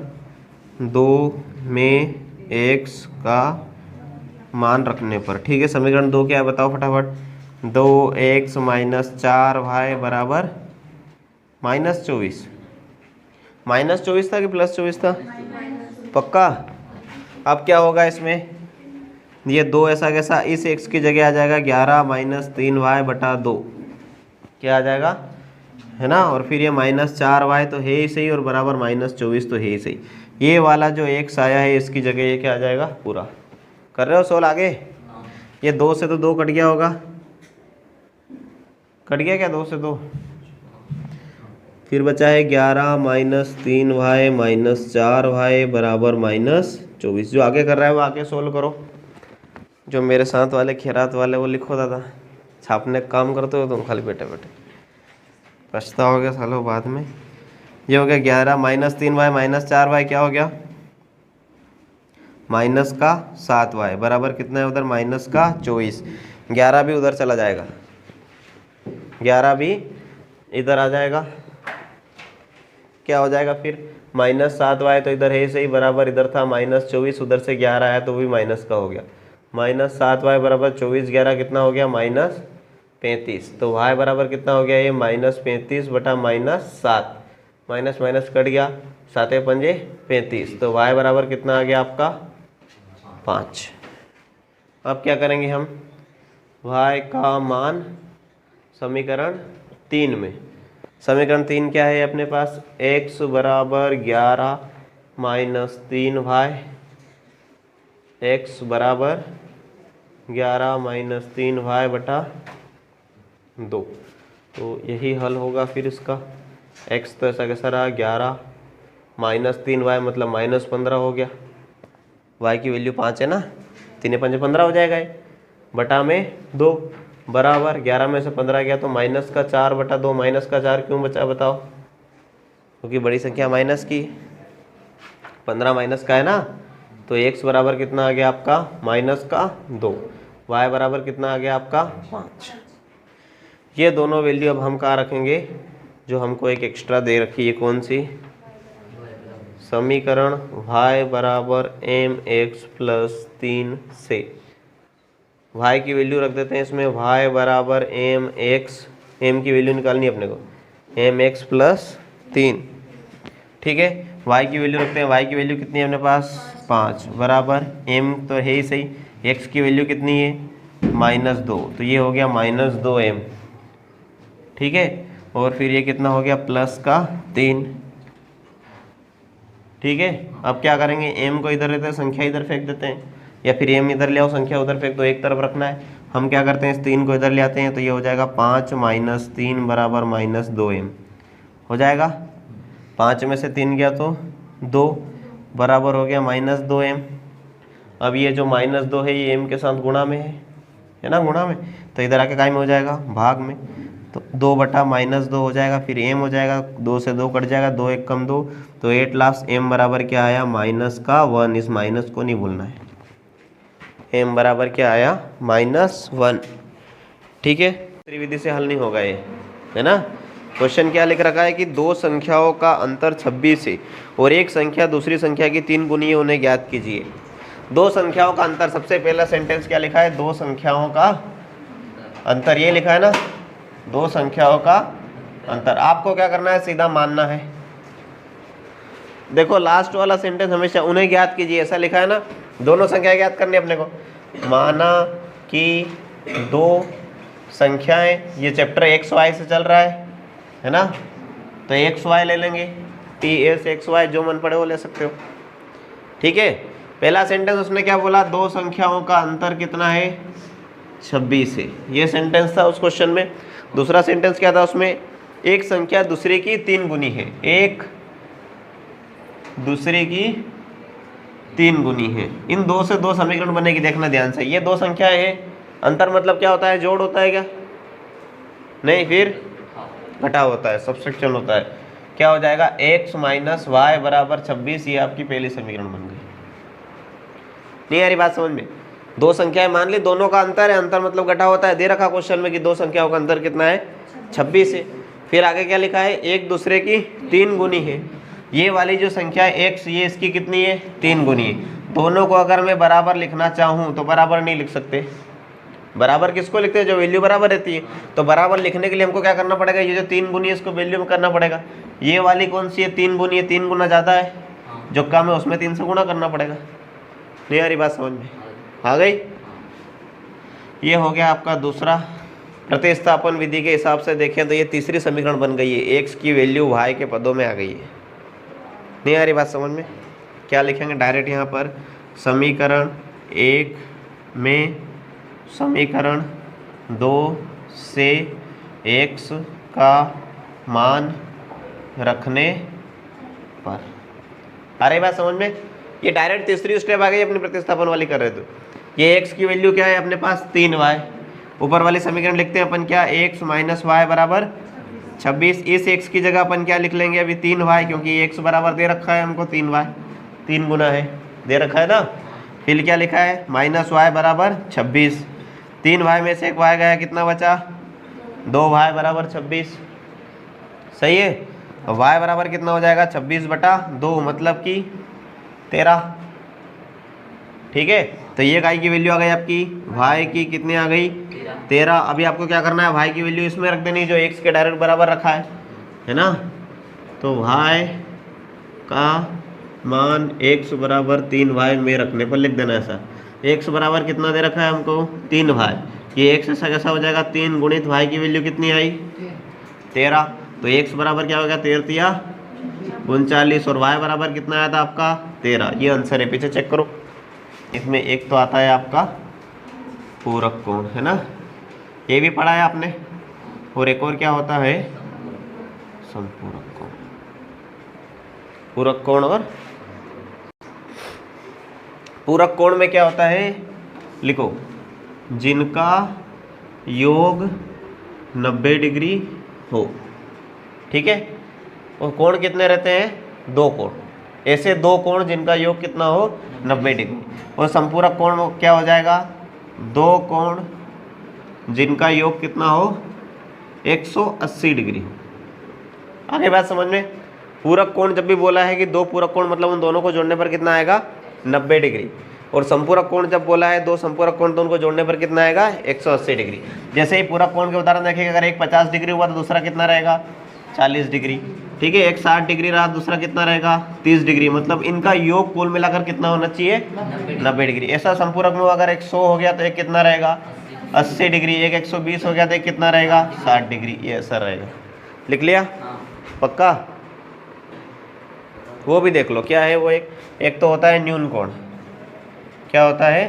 2 में x का मान रखने पर। ठीक है, समीकरण 2 क्या है बताओ फटाफट, 2x माइनस 4y बराबर -24। -24 था कि +24 था, पक्का। अब क्या होगा इसमें, ये 2 ऐसा कैसा, इस x की जगह आ जाएगा 11 -3y बटा 2, क्या आ जाएगा, है ना। और फिर ये -4y तो है ही सही, और बराबर -24 तो है ही सही। ये वाला जो x आया है इसकी जगह ये क्या आ जाएगा पूरा। कर रहे हो सोल आगे, ये 2 से तो 2 कट गया होगा, कट गया क्या 2 से 2, फिर बचा है 11 -3y -4y बराबर -24। जो आगे कर रहा है वो आगे सोल्व करो, जो मेरे साथ वाले खैरात वाले वो लिखो दादा, छापने का काम करते हो तुम खाली बैठे बैठे, पछताओगे सालों बाद में। ये हो गया 11 -3y -4y क्या हो गया माइनस का 7y बराबर कितना है उधर माइनस का 24। 11 भी उधर चला जाएगा, 11 भी इधर आ जाएगा, क्या हो जाएगा फिर माइनस 7y तो इधर है सही बराबर, इधर था माइनस 24, उधर से 11 है तो भी माइनस का हो गया। माइनस 7y बराबर 24, 11 कितना हो गया माइनस 35। तो y बराबर कितना हो गया ये माइनस 35 बटा माइनस 7, माइनस माइनस कट गया, 7 पंजे 35, तो y बराबर कितना आ गया आपका 5। अब क्या करेंगे हम, y का मान समीकरण 3 में, समीकरण 3 क्या है अपने पास, x बराबर 11 माइनस 3y, x बराबर 11 माइनस 3y बटा 2। तो यही हल होगा फिर इसका, x तो ऐसा कैसा रहा 11 माइनस 3y मतलब माइनस 15 हो गया, y की वैल्यू 5 है ना, 3 5 15 हो जाएगा ये, बटा में 2 बराबर 11 में से 15 गया तो माइनस का 4 बटा 2, माइनस का 4 क्यों बचा बताओ, क्योंकि बड़ी संख्या माइनस की, 15 माइनस का है ना, तो x बराबर कितना आ गया आपका माइनस का 2, y बराबर कितना आ गया आपका 5। ये दोनों वैल्यू अब हम कहाँ रखेंगे, जो हमको एक एक्स्ट्रा दे रखी है कौन सी, समीकरण y बराबर mx प्लस 3 से y की वैल्यू रख देते हैं इसमें, y बराबर mx, m की वैल्यू निकालनी है अपने को, mx प्लस 3, ठीक है। y की वैल्यू रखते हैं, y की वैल्यू कितनी है अपने पास 5 बराबर m तो है ही सही, x की वैल्यू कितनी है माइनस 2, तो ये हो गया माइनस 2m, ठीक है। और फिर ये कितना हो गया प्लस का 3, ठीक है। अब क्या करेंगे, m को इधर रहते हैं, संख्या इधर फेंक देते हैं, या फिर m इधर ले आओ संख्या उधर फेंक दो, एक तरफ रखना है। हम क्या करते हैं इस 3 को इधर ले आते हैं, तो ये हो जाएगा 5 माइनस 3 बराबर माइनस 2m हो जाएगा, 5 में से 3 गया तो 2 बराबर हो गया माइनस 2m। अब ये जो माइनस 2 है ये m के साथ गुणा में है ना, गुणा में, तो इधर आके काय में हो जाएगा भाग में, तो 2 बटा माइनस 2 हो जाएगा, फिर m हो जाएगा, 2 से 2 कट जाएगा, 2 1 कम 2, तो 8 लास्ट m बराबर क्या आया माइनस का 1, इस माइनस को नहीं भूलना है, m बराबर क्या आया माइनस 1, ठीक है। त्रिविधि से हल नहीं होगा ये, है ना। क्वेश्चन क्या लिख रखा है कि दो संख्याओं का अंतर 26 है और एक संख्या दूसरी संख्या की 3 गुनी है, उन्हें ज्ञात कीजिए। दो संख्याओं का अंतर, सबसे पहला सेंटेंस क्या लिखा है, दो संख्याओं का अंतर, ये लिखा है ना, दो संख्याओं का अंतर। आपको क्या करना है, सीधा मानना है। देखो लास्ट वाला सेंटेंस हमेशा उन्हें ज्ञात कीजिए ऐसा लिखा है ना, दोनों संख्या ज्ञात करनी है अपने को। माना कि दो संख्याएं, ये चैप्टर एक्स वाई से चल रहा है ना, तो एक्स वाई ले लेंगे, टी एस एक्स वाई जो मन पड़े वो ले सकते हो, ठीक है। पहला सेंटेंस उसने क्या बोला, दो संख्याओं का अंतर कितना है 26 है, ये सेंटेंस था उस क्वेश्चन में। दूसरा सेंटेंस क्या था उसमें, एक संख्या दूसरे की 3 गुनी है, एक दूसरे की 3 गुनी है। इन दो से दो समीकरण बनेगी, देखना ध्यान से। ये दो संख्या है, अंतर मतलब क्या होता है, जोड़ होता है क्या, नहीं, फिर घटाव होता है, सब्सट्रैक्शन होता है। क्या हो जाएगा, x माइनस वाई बराबर 26, ये आपकी पहली समीकरण बन गई। नहीं आ रही बात समझ में, दो संख्याएं मान ली, दोनों का अंतर है, अंतर मतलब घटाव होता है। दे रखा क्वेश्चन में कि दो संख्याओं का अंतर कितना है 26 है। फिर आगे क्या लिखा है, एक दूसरे की 3 गुनी है। ये वाली जो संख्या है x, ये इसकी कितनी है 3 गुनी है। दोनों को अगर मैं बराबर लिखना चाहूँ तो बराबर नहीं लिख सकते। बराबर किसको लिखते हैं, जो वैल्यू बराबर रहती है। तो बराबर लिखने के लिए हमको क्या करना पड़ेगा, ये जो 3 गुनी है इसको वैल्यू में करना पड़ेगा। ये वाली कौन सी है, 3 गुनी है, 3 गुना ज़्यादा है, जो कम है उसमें 3 से गुणा करना पड़ेगा। नहीं आ रही बात समझ में, आ गई। ये हो गया आपका दूसरा। प्रतिस्थापन विधि के हिसाब से देखें तो ये तीसरी समीकरण बन गई है, x की वैल्यू y के पदों में आ गई है। नहीं आ रही बात समझ में, क्या लिखेंगे डायरेक्ट यहाँ पर, समीकरण 1 में समीकरण 2 से x का मान रखने पर। आ रही बात समझ में, ये डायरेक्ट तीसरी स्टेप आ गई अपनी प्रतिस्थापन वाली कर रहे थे। ये x की वैल्यू क्या है अपने पास 3y, ऊपर वाली समीकरण लिखते हैं अपन क्या, x माइनस वाई बराबर 26। इस x की जगह अपन क्या लिख लेंगे अभी 3y, क्योंकि x बराबर दे रखा है हमको 3y, 3 गुना है दे रखा है ना। फिर क्या लिखा है -y बराबर 26। 3y में से एक y गया, कितना बचा 2y बराबर 26। सही है। और y बराबर कितना हो जाएगा 26/2 मतलब कि 13। ठीक है, तो ये y की वैल्यू आ गई आपकी, y की कितनी आ गई 13। अभी आपको क्या करना है, y की वैल्यू इसमें रख देनी जो x के डायरेक्ट बराबर रखा है ना। तो y का मान x बराबर 3y में रखने पर लिख देना ऐसा। x बराबर कितना दे रखा है हमको 3y, ये x ऐसा कैसा हो जाएगा 3 गुणित y की वैल्यू कितनी आई 13। तो x बराबर क्या हो गया 13 39 और y बराबर कितना आया था आपका 13। ये आंसर है, पीछे चेक करो। इसमें एक तो आता है आपका पूरक कोण, है ना, ये भी पढ़ा है आपने। और एक और क्या होता है संपूरक कोण। पूरक कोण और पूरक कोण में क्या होता है, लिखो, जिनका योग 90 डिग्री हो। ठीक है, और कोण कितने रहते हैं 2 कोण, ऐसे 2 कोण जिनका योग कितना हो 90 डिग्री। और संपूरक कोण क्या हो जाएगा 2 कोण जिनका योग कितना हो 180 डिग्री। आगे बात समझ में। पूरक कोण जब भी बोला है कि 2 पूरक कोण मतलब उन दोनों को जोड़ने पर कितना आएगा 90 डिग्री। और संपूरक कोण जब बोला है 2 संपूरक कोण तो उनको जोड़ने पर कितना आएगा 180 डिग्री। जैसे ही पूरक कोण के उदाहरण देखेंगे, अगर एक 50 डिग्री हुआ तो दूसरा कितना रहेगा 40 डिग्री। ठीक है, एक 60 डिग्री रहा, दूसरा कितना रहेगा 30 डिग्री। मतलब इनका योग कुल मिलाकर कितना होना चाहिए 90 डिग्री। ऐसा संपूरक में अगर 100 हो गया तो एक कितना रहेगा 80 डिग्री, एक 120 हो गया तो एक कितना रहेगा 60 डिग्री। ये ऐसा रहेगा। लिख लिया पक्का। वो भी देख लो क्या है वो। एक तो होता है न्यून कोण, क्या होता है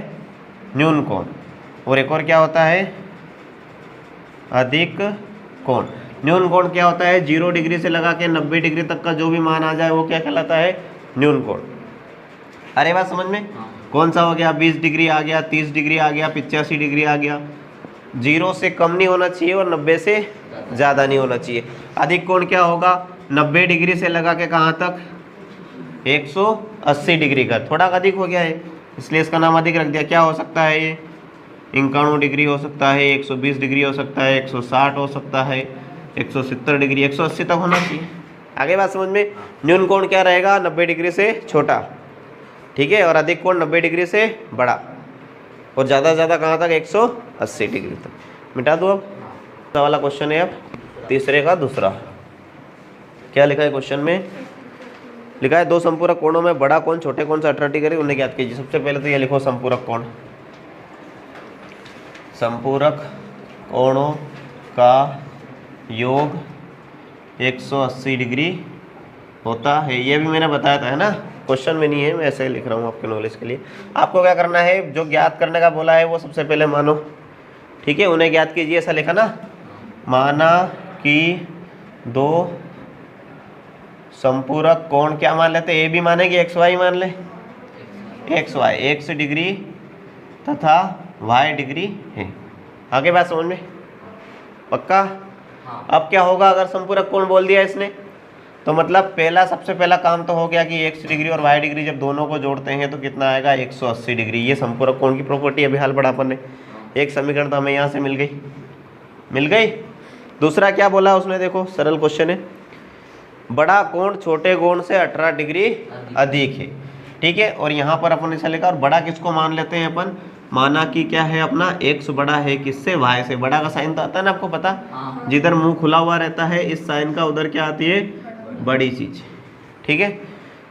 न्यून कोण। और एक और क्या होता है अधिक कोण। न्यून कोण क्या होता है 0 डिग्री से लगा के 90 डिग्री तक का जो भी मान आ जाए वो क्या कहलाता है न्यून कोण। अरे बात समझ में। कौन सा हो गया 20 डिग्री आ गया, 30 डिग्री आ गया, 85 डिग्री आ गया। 0 से कम नहीं होना चाहिए और 90 से ज़्यादा नहीं होना चाहिए। अधिक कोण क्या होगा 90 डिग्री से लगा के कहाँ तक 180 डिग्री का। थोड़ा अधिक हो गया है इसलिए इसका नाम अधिक रख दिया। क्या हो सकता है ये 91 डिग्री हो सकता है, 120 डिग्री हो सकता है, 160 हो सकता है, 170 डिग्री, 180 तक होना चाहिए। आगे बात समझ में। न्यून कोण क्या रहेगा 90 डिग्री से छोटा। ठीक है, और अधिक कोण 90 डिग्री से बड़ा। और ज़्यादा से ज़्यादा कहाँ तक 180 डिग्री तक। मिटा दो। अब वाला क्वेश्चन है अब तीसरे का दूसरा। क्या लिखा है क्वेश्चन में, लिखा है 2 संपूरक कोणों में बड़ा कोण छोटे कोण से 18 डिग्री उन्हें ज्ञात कीजिए। सबसे पहले तो ये लिखो संपूरक कोण। संपूरक कोणों का योग 180 डिग्री होता है। ये भी मैंने बताया था, है ना, क्वेश्चन में नहीं है, मैं ऐसे ही लिख रहा हूँ आपके नॉलेज के लिए। आपको क्या करना है, जो ज्ञात करने का बोला है वो सबसे पहले मानो। ठीक है, उन्हें ज्ञात कीजिए, ऐसा लिखा ना। माना कि 2 संपूरक कोण क्या मान लेते, ए भी माने कि एक्स वाई मान ले। एक्स वाई एक्स डिग्री तथा वाई डिग्री है। आगे बात समझ में पक्का। अब क्या होगा अगर संपूरक कोण बोल दिया इसने, तो मतलब सबसे पहला काम तो हो गया कि एक्स डिग्री और वाई डिग्री जब दोनों को जोड़ते हैं तो कितना आएगा 180 डिग्री। ये संपूरक कोण की प्रॉपर्टी अभी हाल पढ़ा अपन ने। एक समीकरण तो हमें यहाँ से मिल गई। दूसरा क्या बोला उसने, देखो सरल क्वेश्चन है, बड़ा कोण छोटे कोण से 18 डिग्री अधिक है। ठीक है, और यहाँ पर अपन ऐसा लिखा। और बड़ा किसको मान लेते हैं अपन, माना कि क्या है अपना x बड़ा है किससे y से। बड़ा का साइन तो आता है ना आपको पता, जिधर मुंह खुला हुआ रहता है इस साइन का उधर क्या आती है बड़ी चीज। ठीक है,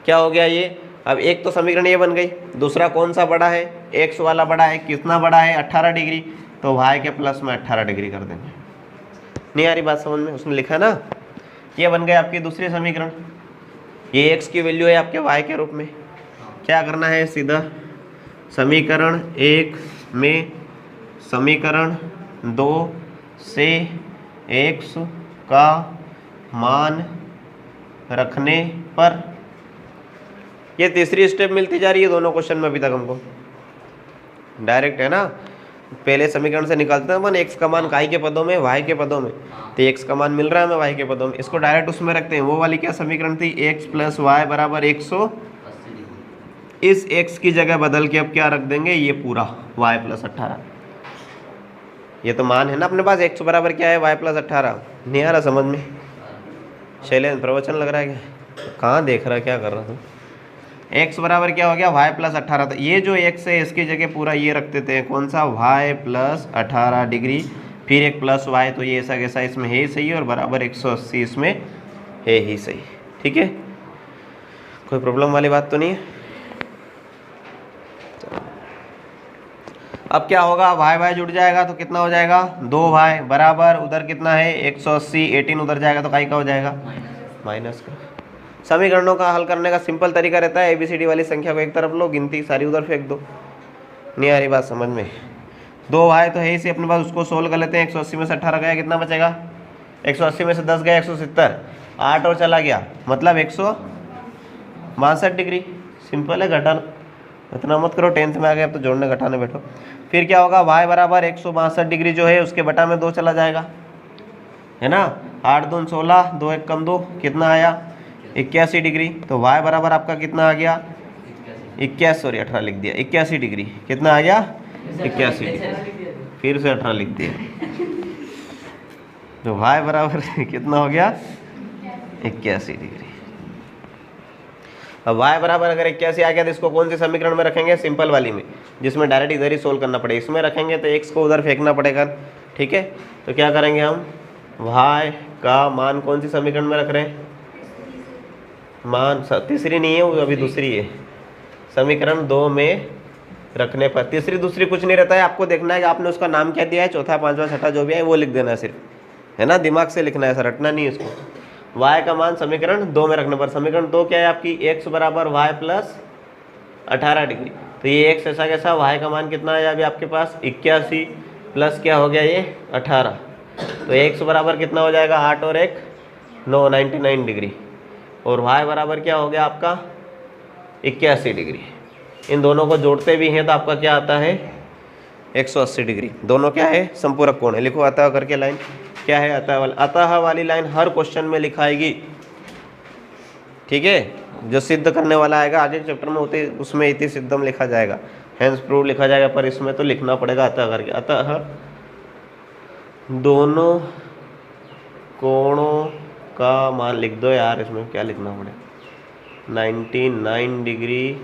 क्या हो गया ये। अब एक तो समीकरण ये बन गई। दूसरा कौन सा बड़ा है, x वाला बड़ा है। कितना बड़ा है 18 डिग्री, तो y के प्लस में 18 डिग्री कर देंगे। नहीं आ रही बात समझ में, उसने लिखा ना। ये बन गई आपकी दूसरी समीकरण। ये x की वैल्यू है आपके y के रूप में। क्या करना है, सीधा समीकरण 1 में समीकरण 2 से x का मान रखने पर, ये तीसरी स्टेप मिलती जा रही है दोनों क्वेश्चन में अभी तक हमको। डायरेक्ट है ना, पहले समीकरण से निकालते हैं अपन x का मान y के पदों में y के पदों में, तो x का मान मिल रहा है हमें y के पदों में। इसको डायरेक्ट उसमें रखते हैं। वो वाली क्या समीकरण थी, x + y = 180। इस x की जगह बदल के अब क्या रख देंगे, ये पूरा y प्लस 18। ये तो मान है ना अपने पास, x बराबर क्या है, y प्लस 18। नहीं आ रहा समझ में? शैलेंद्र प्रवचन लग रहा है क्या? कहाँ देख रहा है, क्या कर रहा था? x बराबर क्या हो गया, y प्लस 18। तो ये जो x है इसकी जगह पूरा ये रख देते हैं, कौन सा, y प्लस 18 डिग्री, फिर एक प्लस y, तो ये ऐसा कैसा इसमें है ही सही, और बराबर 180 इसमें है ही सही। ठीक है, कोई प्रॉब्लम वाली बात तो नहीं है? अब क्या होगा, वाई वाई जुड़ जाएगा तो कितना हो जाएगा, 2y बराबर उधर कितना है 180, 18 उधर जाएगा तो काई का हो जाएगा, माइनस का। समीकरणों का हल करने का सिंपल तरीका रहता है, ABCD वाली संख्या को एक तरफ लो, गिनती सारी उधर फेंक दो। नहीं आ रही बात समझ में? 2y तो है इसी अपने पास, उसको सोल्व कर लेते हैं। 180 में से 18 गया, कितना बचेगा, 180 में से 10 गया 170, 8 और चला गया मतलब 162 डिग्री। सिंपल है, घटाना इतना मत करो, 10th में आ गया अब तो जोड़ने घटाने बैठो। फिर क्या होगा, y बराबर 162 डिग्री जो है उसके बटा में 2 चला जाएगा, है ना। 8 दून 16, 2 1 कम 2, कितना आया 81 डिग्री। तो y बराबर आपका कितना आ गया, 18 लिख दिया, 81 डिग्री। कितना आ गया, 81 डिग्री। फिर से 18 लिख दिया, तो y बराबर कितना हो गया, 81 डिग्री। अब y बराबर अगर 81 आ गया तो इसको कौन सी समीकरण में रखेंगे, सिंपल वाली में, जिसमें डायरेक्ट इधर ही सोल्व करना पड़े। इसमें रखेंगे तो x को उधर फेंकना पड़ेगा। ठीक है, तो क्या करेंगे हम, y का मान कौन सी समीकरण में रख रहे हैं, मान तीसरी नहीं है वो, अभी दूसरी है, समीकरण 2 में रखने पर। तीसरी दूसरी कुछ नहीं रहता है, आपको देखना है कि आपने उसका नाम क्या दिया है, चौथा पांचवा छठा जो भी है वो लिख देना है सिर्फ, है ना, दिमाग से लिखना है, ऐसा रटना नहीं है इसको। y का मान समीकरण 2 में रखने पर, समीकरण 2 क्या है आपकी, x बराबर y प्लस 18 डिग्री। तो ये x ऐसा कैसा, y का मान कितना है अभी आपके पास, 81 प्लस क्या हो गया ये 18, तो x बराबर कितना हो जाएगा, 8 और 1 9, 99 डिग्री। और y बराबर क्या हो गया आपका 81 डिग्री। इन दोनों को जोड़ते भी हैं तो आपका क्या आता है 180 डिग्री। दोनों क्या है, संपूरक कोण है। लिखो अतः करके लाइन, क्या है अतः वाली लाइन हर क्वेश्चन में लिखाएगी। ठीक है, जो सिद्ध करने वाला आएगा आगे चैप्टर में होते उसमें इति सिद्धम लिखा जाएगा, हेंस प्रूव लिखा जाएगा, पर इसमें तो लिखना पड़ेगा अतः करके। अतः दोनों कोणों का मान लिख दो यार, इसमें क्या लिखना पड़ेगा, 99 डिग्री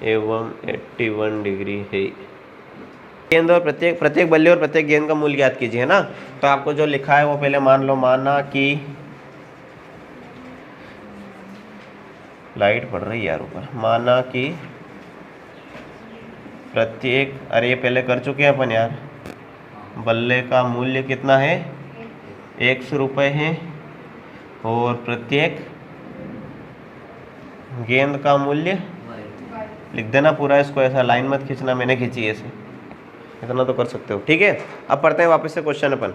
एवं 81 डिग्री है। गेंद और प्रत्येक बल्ले और प्रत्येक गेंद का मूल्य ज्ञात कीजिए, है ना। तो आपको जो लिखा है वो पहले मान लो, माना कि लाइट पड़ रही है यार ऊपर, माना कि प्रत्येक, अरे ये पहले कर चुके हैं अपन यार, बल्ले का मूल्य कितना है 100 रुपये है, और प्रत्येक गेंद का मूल्य लिख देना पूरा, इसको ऐसा लाइन मत खींचना, मैंने खींची ऐसे, इतना तो कर सकते हो। ठीक है, अब पढ़ते हैं वापस से क्वेश्चन अपन।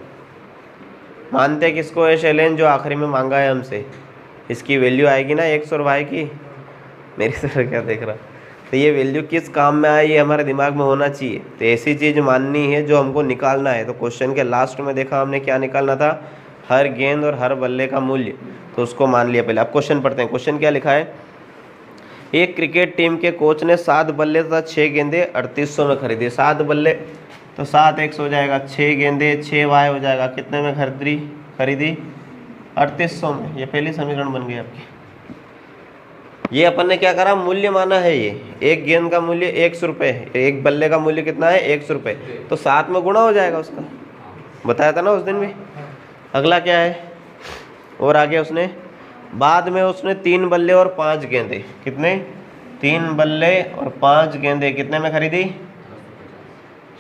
मानते किसको है शैलेंद्र, जो आखिरी में मांगा है हमसे, इसकी वैल्यू आएगी ना x और y की, मेरी तरह क्या देख रहा, तो ये वैल्यू किस काम में आए ये हमारे दिमाग में होना चाहिए। तो ऐसी चीज़ माननी है जो हमको निकालना है। तो क्वेश्चन के लास्ट में देखा हमने क्या निकालना था, हर गेंद और हर बल्ले का मूल्य, तो उसको मान लिया पहले। अब क्वेश्चन पढ़ते हैं। क्वेश्चन क्या लिखा है, एक क्रिकेट टीम के कोच ने 7 बल्ले तथा 6 गेंदे 3800 में खरीदी। 7 बल्ले तो 7x हो जाएगा, 6 गेंदे 6y हो जाएगा, कितने में खरीदी 3800 में। ये पहली समीकरण बन गई आपकी। ये अपन ने क्या करा, मूल्य माना है, ये एक गेंद का मूल्य 100 रुपये है, एक बल्ले का मूल्य कितना है 100 रुपये, तो 7 में गुणा हो जाएगा उसका, बताया था ना उस दिन भी। अगला क्या है, और आगे उसने बाद में उसने 3 बल्ले और 5 गेंदे, कितने 3 बल्ले और 5 गेंदे कितने में खरीदी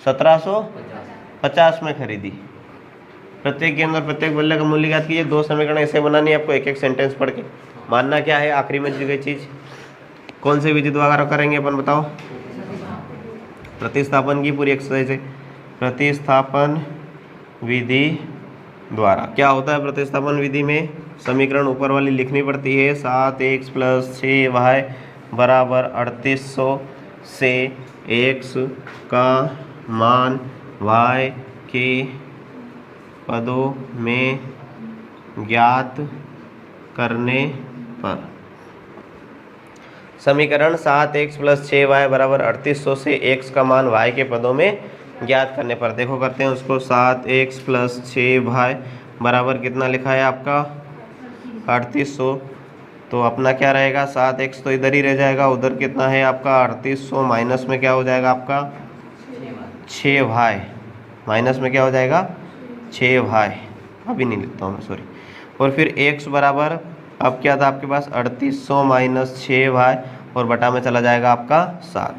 1750 में खरीदी। प्रत्येक गेंद और प्रत्येक बल्ले का मूल्य ज्ञात कीजिए। 2 समीकरण ऐसे बनानी है आपको, एक एक सेंटेंस पढ़ के। मानना क्या है, आखिरी में दी गई चीज कौन से विधि द्वारा करेंगे अपन, बताओ। प्रतिस्थापन की पूरी एक्सरसाइज है, प्रतिस्थापन विधि द्वारा। क्या होता है प्रतिस्थापन विधि में, समीकरण ऊपर वाली लिखनी पड़ती है, 7x + 6y बराबर 3800 से x का मान y के पदों में ज्ञात करने पर समीकरण 7x + 6y बराबर 3800 से x का मान y के पदों में ज्ञात करने पर। देखो करते हैं उसको। 7x + 6y बराबर कितना लिखा है आपका 3800। तो अपना क्या रहेगा 7x तो इधर ही रह जाएगा, उधर कितना है आपका 3800, माइनस में क्या हो जाएगा आपका 6y, माइनस में क्या हो जाएगा 6y, अभी नहीं लिखता हूँ मैं, सॉरी। और फिर x बराबर अब क्या था आपके पास 3800 - 6y और बटा में चला जाएगा आपका 7।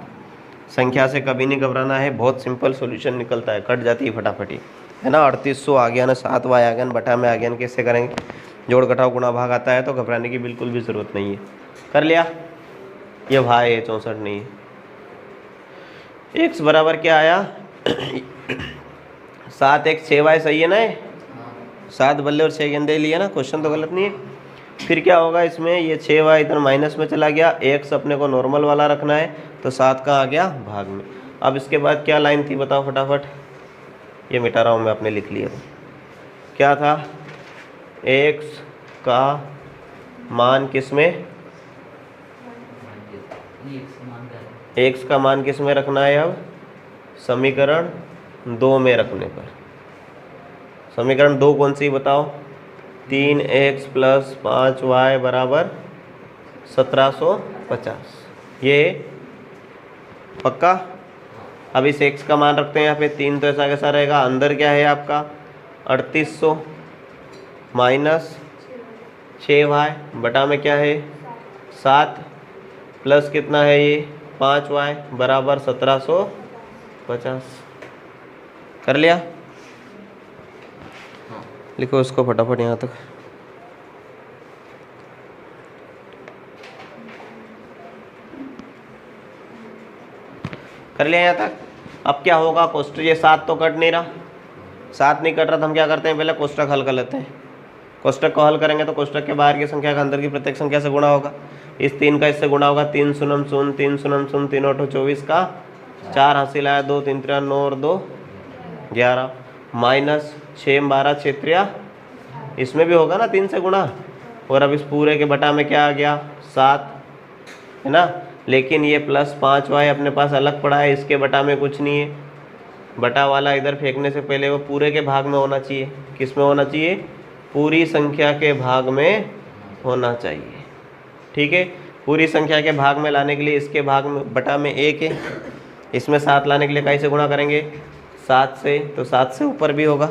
संख्या से कभी नहीं घबराना है, बहुत सिंपल सॉल्यूशन निकलता है, कट जाती है फटाफटी, है ना। 3800 आ गया ना, 7y आ गया ना, बटा में आ गया ना, कैसे करेंगे, जोड़ घटाव गुणा भाग आता है तो घबराने की बिल्कुल भी ज़रूरत नहीं है। कर लिया, ये भाई है 64 नहीं है। x बराबर क्या आया 7x 6y, सही है ना, 7 बल्ले और 6 गेंदे लिए ना, क्वेश्चन तो गलत नहीं है। फिर क्या होगा इसमें, ये 6y इधर माइनस में चला गया, x अपने को नॉर्मल वाला रखना है तो 7 का आ गया भाग में। अब इसके बाद क्या लाइन थी बताओ फटाफट, ये मिटा रहा हूँ मैं, आपने लिख लिया। क्या था, x का मान किस में, x का मान किस में रखना है, अब समीकरण 2 में रखने पर। समीकरण 2 कौन सी बताओ, 3x + 5y बराबर 1750, ये पक्का। अब इस x का मान रखते हैं यहाँ पे 3, तो ऐसा कैसा रहेगा, अंदर क्या है आपका 3800 माइनस 6y बटा में क्या है 7 प्लस कितना है ये 5y बराबर 1750। कर लिया, लिखो इसको फटाफट यहाँ तक। कर लिया यहाँ तक। अब क्या होगा, कोष्टक, ये 7 तो कट नहीं रहा, 7 नहीं कट रहा तो हम क्या करते हैं, पहले कोष्टक हल कर लेते हैं। कोष्टक को हल करेंगे तो कोष्टक के बाहर की संख्या का अंदर की प्रत्येक संख्या से गुणा होगा। इस 3 का इससे गुणा होगा, 3 शून्य शून्य, 3 शून्य शून्य, 3 8 24 का 4 हासिल आया, 2 3 3 9 और 2 11 माइनस 6 12 6 इसमें भी होगा ना 3 से गुणा। और अब इस पूरे के बटा में क्या आ गया 7, है ना। लेकिन ये प्लस 5y अपने पास अलग पड़ा है, इसके बटा में कुछ नहीं है, बटा वाला इधर फेंकने से पहले वो पूरे के भाग में होना चाहिए। किस में होना चाहिए, पूरी संख्या के भाग में होना चाहिए, ठीक है। पूरी संख्या के भाग में लाने के लिए इसके भाग में बटा में 1 है, इसमें 7 लाने के लिए कैसे गुणा करेंगे 7 से, तो 7 से ऊपर भी होगा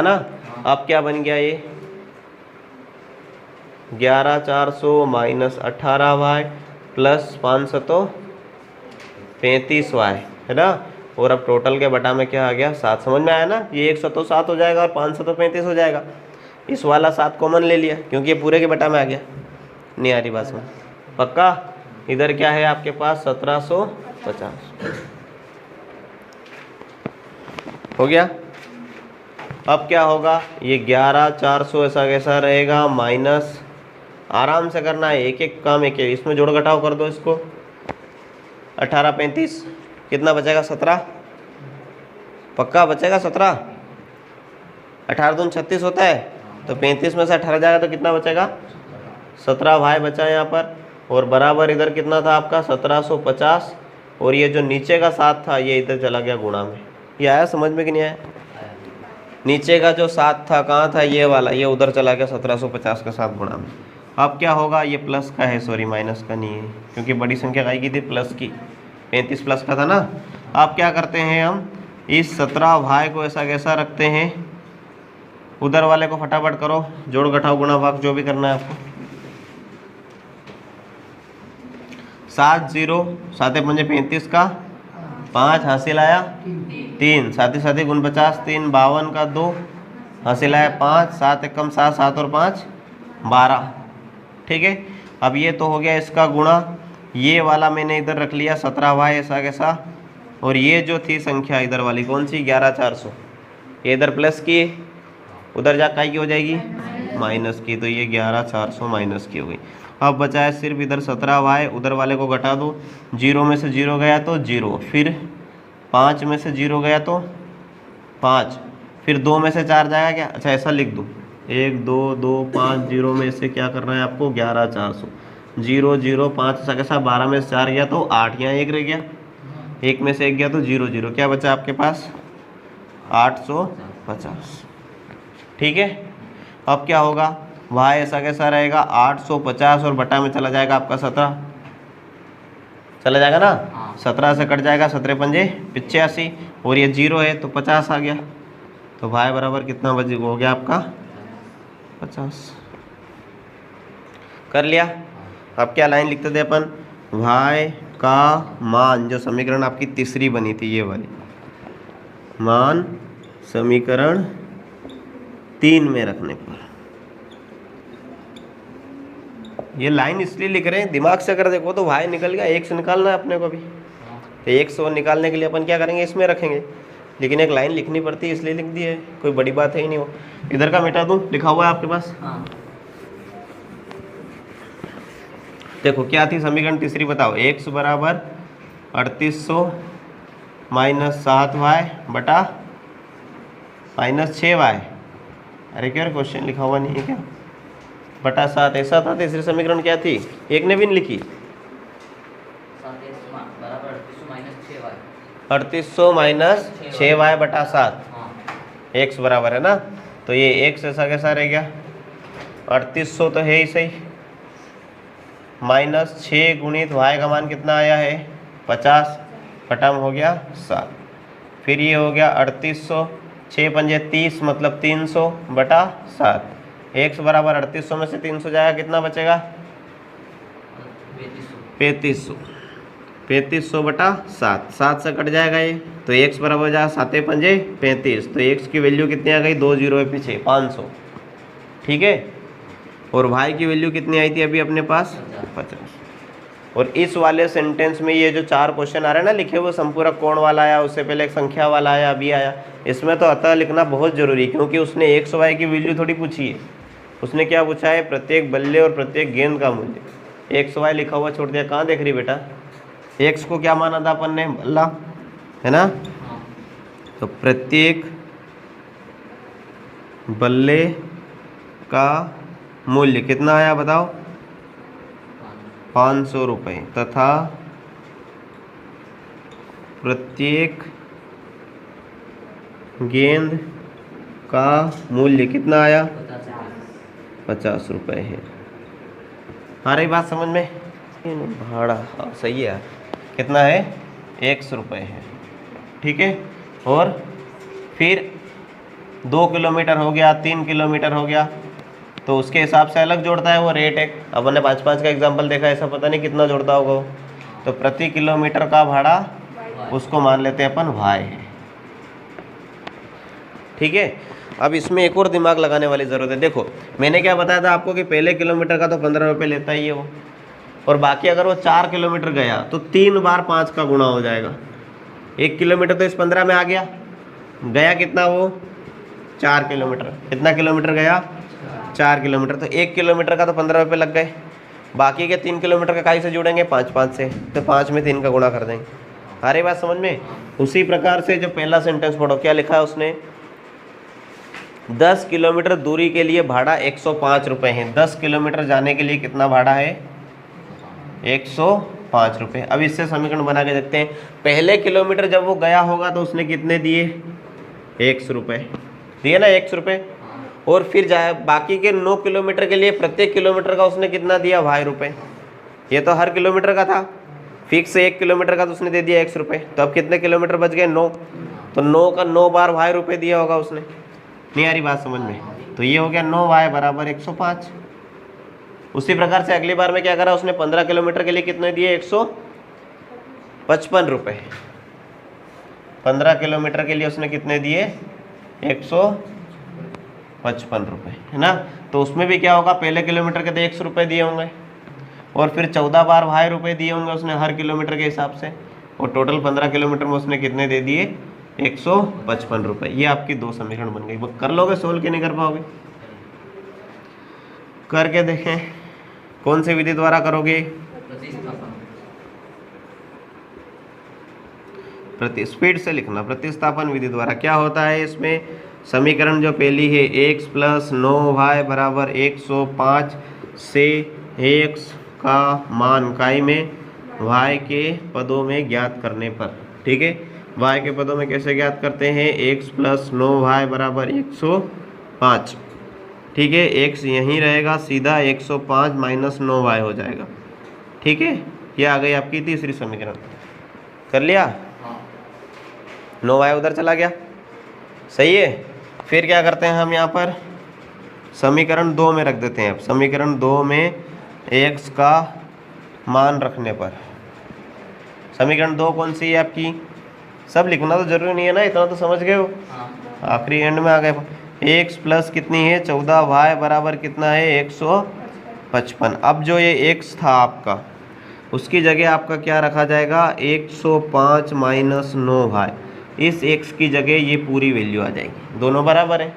ना। अब क्या बन गया ये 11400 माइनस 18y प्लस 535y, है ना। और अब टोटल के बटा में क्या आ गया 7, समझ में आया ना। ये 107 हो जाएगा और 535 हो जाएगा। इस वाला 7 कॉमन ले लिया क्योंकि ये पूरे के बटा में आ गया। नहीं आ रही बात में, पक्का। इधर क्या है आपके पास 1750 हो गया। अब क्या होगा, ये 11400 ऐसा कैसा रहेगा, माइनस, आराम से करना है, एक एक काम एक एक, इसमें जोड़ घटाव कर दो इसको। 18 35 कितना बचेगा 17, पक्का बचेगा 17। 18 दूनी 36 होता है, तो 35 में से 18 जाएगा तो कितना बचेगा 17 भाई बचा यहाँ पर। और बराबर इधर कितना था आपका 1750, और ये जो नीचे का 7 था ये इधर चला गया गुणा में। ये आया समझ में कि नहीं आया, नीचे का जो 7 था कहाँ था, ये वाला, ये उधर चला गया 1750 के साथ गुणा में। अब क्या होगा, ये प्लस का है, सॉरी माइनस का नहीं है, क्योंकि बड़ी संख्या आई की थी प्लस की, 35 प्लस का था ना। अब क्या करते हैं हम, इस 17 भाई को ऐसा कैसा रखते हैं, उधर वाले को फटाफट करो, जोड़ घटाव गुणा भाग जो भी करना है आपको। 7 0 7 5 35 का 5 हासिल आया 3, साथ ही 49 3 52 का 2 हासिल आया 5, 7 1 7 7 और 5 12, ठीक है। अब ये तो हो गया इसका गुणा, ये वाला मैंने इधर रख लिया 17 भाई ऐसा कैसा, और ये जो थी संख्या इधर वाली कौन सी 11400, ये इधर प्लस की, उधर जा काई की हो जाएगी माइनस की, तो ये 11400 माइनस की हो गई। अब बचा है सिर्फ इधर 17 भाई, उधर वाले को घटा दो, 0 में से 0 गया तो 0, फिर 5 में से 0 गया तो 5, फिर 2 में से 4 जाएगा क्या, अच्छा ऐसा लिख दूँ 1 2 2 5, 0 में से क्या करना है आपको 11400। 0 0 5 के साथ 12 में से 4 गया तो 8, यहाँ 1 रह गया, 1 में से 1 गया तो 0 0, क्या बचा आपके पास 850। ठीक है, अब क्या होगा, y ऐसा कैसा रहेगा 850 और बटा में चला जाएगा आपका 17, चला जाएगा ना, 17 से कट जाएगा, 17 पंजे 85 और ये 0 है तो 50 आ गया, तो y बराबर कितना बच हो गया आपका 50। कर लिया। अब क्या लाइन लिखते थे अपन, y का मान, जो समीकरण आपकी तीसरी बनी थी ये वाली, मान समीकरण 3 में रखने पर, ये लाइन इसलिए लिख रहे हैं, दिमाग से अगर देखो तो y निकल गया, x निकालना है अपने को भी, तो x निकालने के लिए अपन क्या करेंगे, इसमें रखेंगे, लेकिन एक लाइन लिखनी पड़ती है इसलिए लिख दी है, कोई बड़ी बात है ही नहीं। हो इधर का मिटा दूँ, लिखा हुआ है आपके पास। देखो क्या थी समीकरण तीसरी, बताओ, x बराबर 3800 माइनस 7y बटा माइनस 6y, अरे क्या क्वेश्चन लिखा हुआ नहीं है क्या, बटा 7 ऐसा था। तीसरी समीकरण क्या थी, एक ने भी नहीं लिखी, 3800 माइनस 6y बटा 7, x बराबर है ना, तो ये x ऐसा कैसा रह गया, 3800 तो है ही सही, माइनस 6 गुणित y का मान कितना आया है 50, बटा में हो गया 7, फिर ये हो गया 3800, 6 पंजे 30 मतलब 300 बटा 7, x बराबर 3800 में से 300 जाएगा, कितना बचेगा 3500 बटा 7, 7 से कट जाएगा ये, तो x बराबर हो जाएगा 7 पंजे 35, तो x की वैल्यू कितनी आ गई, 2 जीरो पीछे 500। ठीक है, और y की वैल्यू कितनी आई थी अभी अपने पास 50। और इस वाले सेंटेंस में ये जो 4 क्वेश्चन आ रहे हैं ना लिखे हुए, संपूरक कोण वाला आया, उससे पहले एक संख्या वाला आया, अभी आया, इसमें तो अतः लिखना बहुत जरूरी है, क्योंकि उसने x y की वैल्यू थोड़ी पूछी है, उसने क्या पूछा है, प्रत्येक बल्ले और प्रत्येक गेंद का मूल्य। x y लिखा हुआ छोड़ दिया, कहाँ देख रही बेटा, x को क्या माना था अपन ने, बल्ला है ना, तो प्रत्येक बल्ले का मूल्य कितना आया बताओ, 500 रुपये, तथा प्रत्येक गेंद का मूल्य कितना आया 50 रुपये है। आ रही बात समझ में, भाड़ा हाँ सही है, कितना है 100 रुपये है। ठीक है, और फिर 2 किलोमीटर हो गया, 3 किलोमीटर हो गया, तो उसके हिसाब से अलग जोड़ता है वो रेट है। अपन ने 5-5 का एग्जाम्पल देखा, ऐसा पता नहीं कितना जोड़ता होगा वो, तो प्रति किलोमीटर का भाड़ा उसको मान लेते हैं अपन y है। ठीक है, अब इसमें एक और दिमाग लगाने वाली ज़रूरत है। देखो मैंने क्या बताया था आपको कि पहले किलोमीटर का तो 15 रुपये लेता ही है वो, और बाकी अगर वो 4 किलोमीटर गया तो 3 बार 5 का गुणा हो जाएगा। 1 किलोमीटर तो इस 15 में आ गया, गया कितना वो 4 किलोमीटर, कितना किलोमीटर गया 4 किलोमीटर, तो 1 किलोमीटर का तो 15 रुपये लग गए, बाकी के 3 किलोमीटर का काई से जुड़ेंगे 5-5 से, तो 5 में 3 का गुणा कर देंगे। आ रही बात समझ में। उसी प्रकार से जो पहला सेंटेंस पढ़ो, क्या लिखा है उसने, 10 किलोमीटर दूरी के लिए भाड़ा 105 रुपये है। 10 किलोमीटर जाने के लिए कितना भाड़ा है 105 रुपये। अब इससे समीकरण बना के देखते हैं, पहले किलोमीटर जब वो गया होगा तो उसने कितने दिए 100 रुपये दिए ना, 100 रुपये, और फिर जाए बाकी के 9 किलोमीटर के लिए प्रत्येक किलोमीटर का उसने कितना दिया भाई रुपये। ये तो हर किलोमीटर का था, फिक्स 1 किलोमीटर का तो उसने दे दिया 100 रुपये, तो अब कितने किलोमीटर बच गए 9, तो 9 का 9 बार भाई रुपये दिया होगा उसने। नहीं आ रही बात समझ में, तो ये हो गया 9y बराबर 105। उसी प्रकार से अगली बार में क्या करा उसने, 15 किलोमीटर के लिए कितने दिए 155 रुपये। 15 किलोमीटर के लिए उसने कितने दिए 155 रुपये, है ना। तो उसमें भी क्या होगा, पहले किलोमीटर के तो 100 रुपये दिए होंगे, और फिर 14 बार भाई रुपये दिए होंगे उसने हर किलोमीटर के हिसाब से, और टोटल 15 किलोमीटर में उसने कितने दे दिए 155 रुपये। ये आपकी 2 समीकरण बन गई। वो कर लोगे सोल्व, के नहीं कर पाओगे, करके देखें कौन सी विधि द्वारा करोगे, स्पीड से लिखना, प्रतिस्थापन विधि द्वारा। क्या होता है इसमें, समीकरण जो पहली है x + 9y बराबर 105 से x का मान काई में y के पदों में ज्ञात करने पर। ठीक है, y के पदों में कैसे ज्ञात करते हैं, x प्लस 9y बराबर 105। ठीक है, x यहीं रहेगा, सीधा 105 माइनस 9y हो जाएगा। ठीक है, ये आ गई आपकी तीसरी समीकरण। कर लिया, 9y उधर चला गया, सही है। फिर क्या करते हैं हम यहाँ पर समीकरण 2 में रख देते हैं। अब समीकरण 2 में x का मान रखने पर, समीकरण 2 कौन सी है आपकी, सब लिखना तो जरूरी नहीं है ना, इतना तो समझ गए हो, आखिरी एंड में आ गए। x प्लस कितनी है 14y बराबर कितना है 155। अब जो ये x था आपका, उसकी जगह आपका क्या रखा जाएगा 105 माइनस 9y। इस x की जगह ये पूरी वैल्यू आ जाएगी, दोनों बराबर है,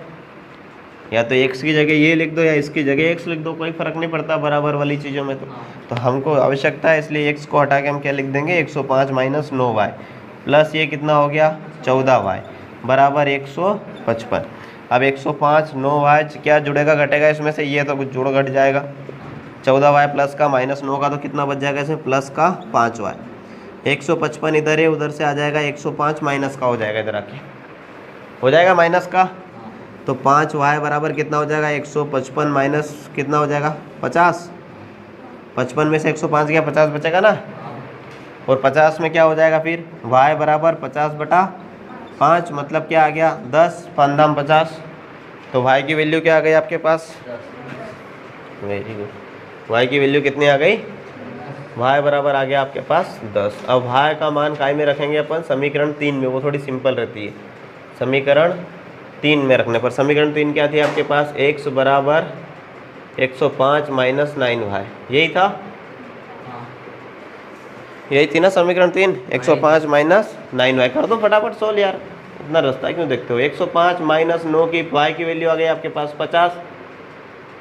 या तो x की जगह ये लिख दो या इसकी जगह x लिख दो, कोई फ़र्क नहीं पड़ता बराबर वाली चीज़ों में। तो हमको आवश्यकता है, इसलिए x को हटा के हम क्या लिख देंगे 105 माइनस 9y प्लस ये कितना हो गया 14y बराबर 155। अब 105 9y क्या जुड़ेगा घटेगा इसमें से, ये तो कुछ जुड़ घट जाएगा। 14y प्लस का माइनस 9 का तो कितना बच जाएगा इसमें, प्लस का 5y। 155 इधर है, उधर से आ जाएगा 105 माइनस का हो जाएगा, इधर आके हो जाएगा माइनस का, तो 5y बराबर कितना हो जाएगा 155 माइनस कितना हो जाएगा 50। 55 में से 105 गया, 50 बचेगा ना, और 50 में क्या हो जाएगा फिर y बराबर 50/5, मतलब क्या आ गया 10 5 50। तो y की वैल्यू क्या आ गई आपके पास, वेरी गुड, y की वैल्यू कितनी आ गई, y बराबर आ गया आपके पास 10। अब y का मान काय में रखेंगे अपन, समीकरण 3 में, वो थोड़ी सिंपल रहती है। समीकरण 3 में रखने पर, समीकरण 3 क्या थी आपके पास, x बराबर 105 माइनस 9y, यही था, यही थी ना समीकरण 3, 105 माइनस 9y। कर दो फटाफट सोल्व यार, इतना रास्ता क्यों देखते हो। 105 माइनस 9 की y की वैल्यू आ गई आपके पास 50,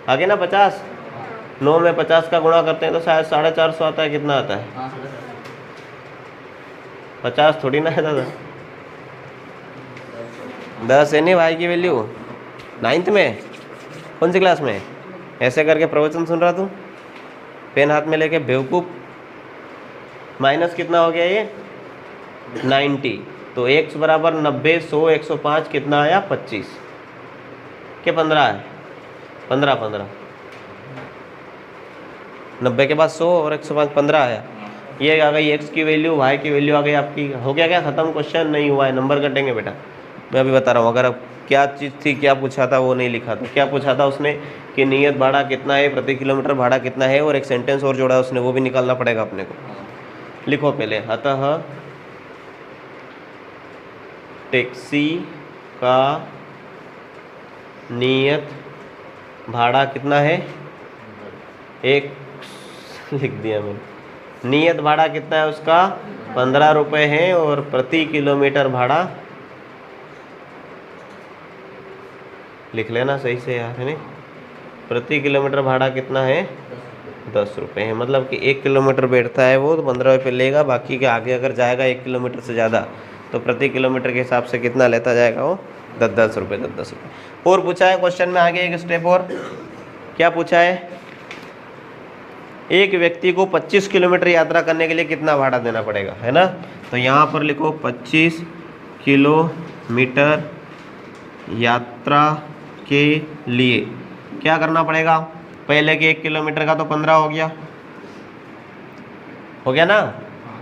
आगे ना 50, 9 में 50 का गुणा करते हैं तो शायद 450 आता है, कितना आता है 50 थोड़ी ना है दादा, 10 है नहीं y की वैल्यू। 9th में कौन सी क्लास में ऐसे करके प्रवचन सुन रहा तू, पेन हाथ में लेके बेवकूफ़। माइनस कितना हो गया ये 90, तो x बराबर 90 100 105 कितना आया 25 के 15 है, 15 90 के बाद 100 और 105 15 आया। ये आ गई x की वैल्यू, y की वैल्यू आ गई आपकी। हो गया क्या ख़त्म, क्वेश्चन नहीं हुआ है, नंबर कटेंगे बेटा। मैं अभी बता रहा हूँ, अगर अब क्या चीज़ थी, क्या पूछा था वो नहीं लिखा था। क्या पूछा था उसने कि नियत भाड़ा कितना है, प्रति किलोमीटर भाड़ा कितना है, और एक सेंटेंस और जोड़ा उसने, वो भी निकालना पड़ेगा अपने को। लिखो पहले, अतः टैक्सी का नियत भाड़ा कितना है, एक लिख दिया मैंने, नियत भाड़ा कितना है उसका 15 रुपये है, और प्रति किलोमीटर भाड़ा लिख लेना सही से यार, है नहीं, प्रति किलोमीटर भाड़ा कितना है 10 रुपये है। मतलब कि 1 किलोमीटर बैठता है वो तो 15 रुपये लेगा, बाकी के आगे अगर जाएगा 1 किलोमीटर से ज़्यादा तो प्रति किलोमीटर के हिसाब से कितना लेता जाएगा वो 10 रुपये 10 रुपये। और पूछा है क्वेश्चन में आगे एक स्टेप और, क्या पूछा है, एक व्यक्ति को 25 किलोमीटर यात्रा करने के लिए कितना भाड़ा देना पड़ेगा, है ना। तो यहाँ पर लिखो 25 किलोमीटर यात्रा के लिए क्या करना पड़ेगा, पहले के 1 किलोमीटर का तो 15 हो गया ना,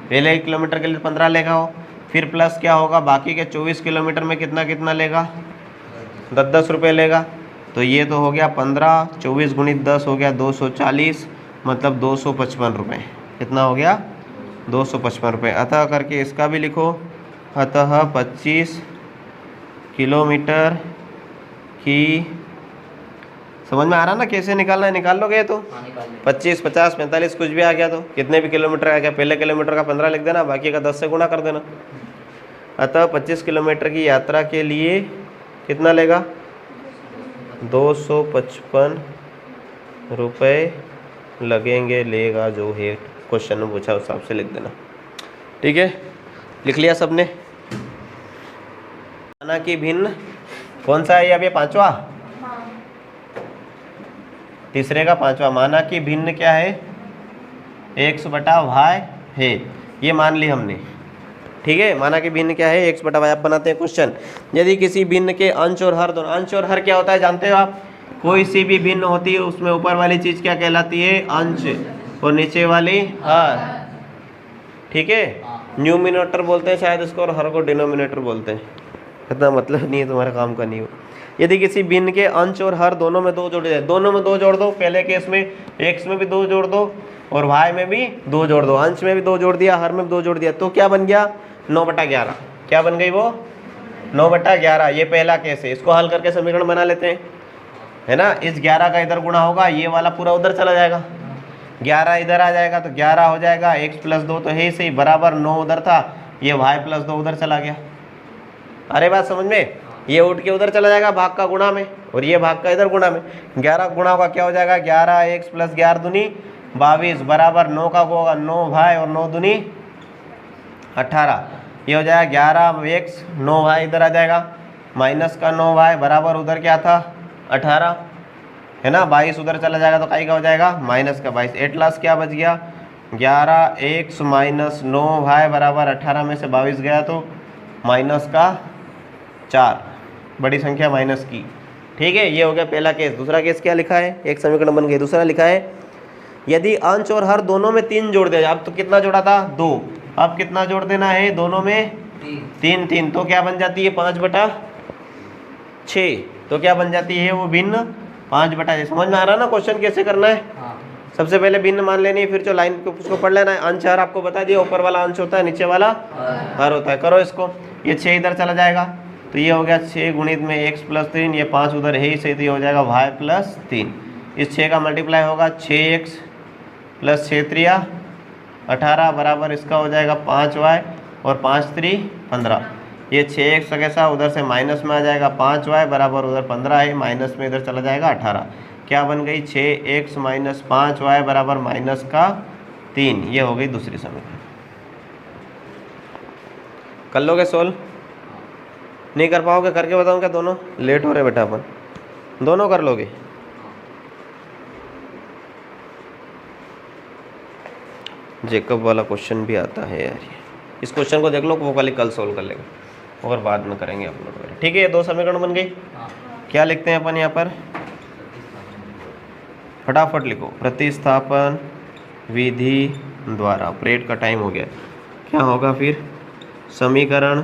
पहले 1 किलोमीटर के लिए 15 लेगा हो, फिर प्लस क्या होगा, बाकी के 24 किलोमीटर में कितना लेगा 10 रुपये लेगा। तो ये तो हो गया 15, 24 गुणित 10 हो गया 240, मतलब 255 रुपये। कितना हो गया 255 रुपये। अतः करके इसका भी लिखो, अतः 25 किलोमीटर की, समझ में आ रहा ना कैसे निकालना है, निकाल लोगे तो 25 50 45 कुछ भी आ गया तो कितने भी किलोमीटर आ गया, पहले किलोमीटर का 15 लिख देना, बाकी का 10 से गुणा कर देना। अतः 25 किलोमीटर की यात्रा के लिए कितना लेगा 255 रुपये लगेंगे, लेगा जो है क्वेश्चन में पूछा उस हिसाब से लिख देना। ठीक है, लिख लिया सबने। माना कि भिन्न कौन सा है, अब ये 5वां, तीसरे का 5वां। माना कि भिन्न क्या है एक्स बटा वाई है, ये मान ली हमने। ठीक है, माना कि भिन्न क्या है, एक्स बटा वाई। अब बनाते हैं क्वेश्चन। यदि किसी भिन्न के अंश और हर दोनों, अंश और हर क्या होता है जानते हो आप? कोई सी भी भिन्न होती है उसमें ऊपर वाली चीज क्या कहलाती है? अंश, और नीचे वाली हर। ठीक है, न्यूमिनेटर बोलते हैं शायद इसको, और हर को डिनोमिनेटर बोलते हैं। इतना मतलब नहीं है, तुम्हारे काम का नहीं हो। यदि किसी भिन्न के अंश और हर दोनों में 2 जोड़े जाए, दोनों में 2 जोड़ दो, पहले केस में एक्स में भी 2 जोड़ दो और वाई में भी 2 जोड़ दो, अंश में भी 2 जोड़ दिया, हर में भी 2 जोड़ दिया, तो क्या बन गया? 9/11। क्या बन गई वो? 9/11। ये पहला केस है। इसको हल करके समीकरण बना लेते हैं, है ना। इस 11 का इधर गुणा होगा, ये वाला पूरा उधर चला जाएगा, 11 इधर आ जाएगा तो 11 हो जाएगा, x + 2 तो है ही सही, बराबर 9 उधर था, ये y + 2 उधर चला गया। अरे बात समझ में? ये उठ के उधर चला जाएगा भाग का गुणा में, और ये भाग का इधर गुणा में। 11 गुणा होगा क्या हो जाएगा? 11x + 11 दूनी 22 बराबर 9 का होगा 9y और 9 दूनी 18। ये हो जाएगा 11x 9y इधर आ जाएगा, माइनस का 9y बराबर उधर क्या था? 18, है ना। 22 उधर चला जाएगा तो काई का हो जाएगा? माइनस का 22। एट लास्ट क्या बच गया? 11x - 9y बराबर 18 में से 22 गया तो माइनस का 4, बड़ी संख्या माइनस की। ठीक है, ये हो गया पहला केस। दूसरा केस क्या लिखा है? एक समीकरण बन गई। दूसरा लिखा है यदि अंश और हर दोनों में 3 जोड़ दिया। अब तो कितना जोड़ा था? 2। अब कितना जोड़ देना है? दोनों में 3 तो क्या बन जाती है? 5/6। तो क्या बन जाती है वो भिन्न? 5/6। समझ में आ रहा है ना क्वेश्चन कैसे करना है? सबसे पहले भिन्न मान लेनी है, फिर जो लाइन को उसको पढ़ लेना है। अंश हर आपको बता दिया, ऊपर वाला अंश होता है, नीचे वाला हर होता है। करो इसको, ये 6 इधर चला जाएगा तो ये हो गया 6 गुणित में x + 3, ये 5 उधर है ही सही, तो ये हो जाएगा y + 3। इस 6 का मल्टीप्लाई होगा 6x + 6 × 3 = 18 बराबर इसका हो जाएगा 5y और 5 × 3 = 15। ये 6x का कैसा उधर से माइनस में आ जाएगा, 5y बराबर उधर 15 है, माइनस में इधर चला जाएगा 18। क्या बन गई? 6x - 5y बराबर -3। ये हो गई दूसरी समीकरण। कर लोगे सोल्व? नहीं कर पाओगे? करके बताऊँ क्या? दोनों लेट हो रहे बेटा, अपन दोनों कर लोगे? जेकब वाला क्वेश्चन भी आता है यार, इस क्वेश्चन को देख लो, वो वाली कल सोल्व कर लेगा और बाद में करेंगे अपलोड। ठीक है, ये 2 समीकरण बन गई। क्या लिखते हैं अपन यहाँ पर? फटाफट लिखो। प्रतिस्थापन विधि द्वारा। परेड का टाइम हो गया। क्या होगा फिर? समीकरण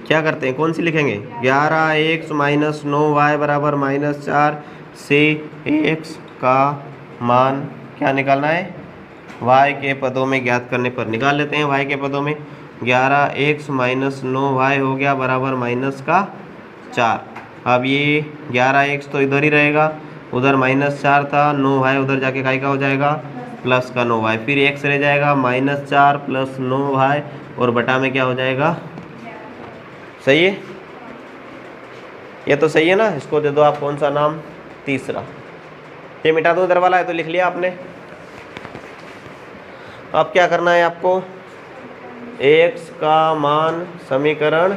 क्या करते हैं? कौन सी लिखेंगे? 11x - 9y बराबर -4 से x का मान क्या निकालना है? y के पदों में ज्ञात करने पर। निकाल लेते हैं y के पदों में। 11x - 9y हो गया बराबर -4। अब ये 11x तो इधर ही रहेगा, उधर -4 था, 9y उधर जाके काय का हो जाएगा? प्लस का 9y। फिर x रह जाएगा -4 + 9y और बटा में क्या हो जाएगा? सही है? ये तो सही है ना। इसको दे दो आप कौन सा नाम? तीसरा। ये मिटा दो, इधर वाला है तो लिख लिया आपने। अब क्या करना है आपको? x का मान समीकरण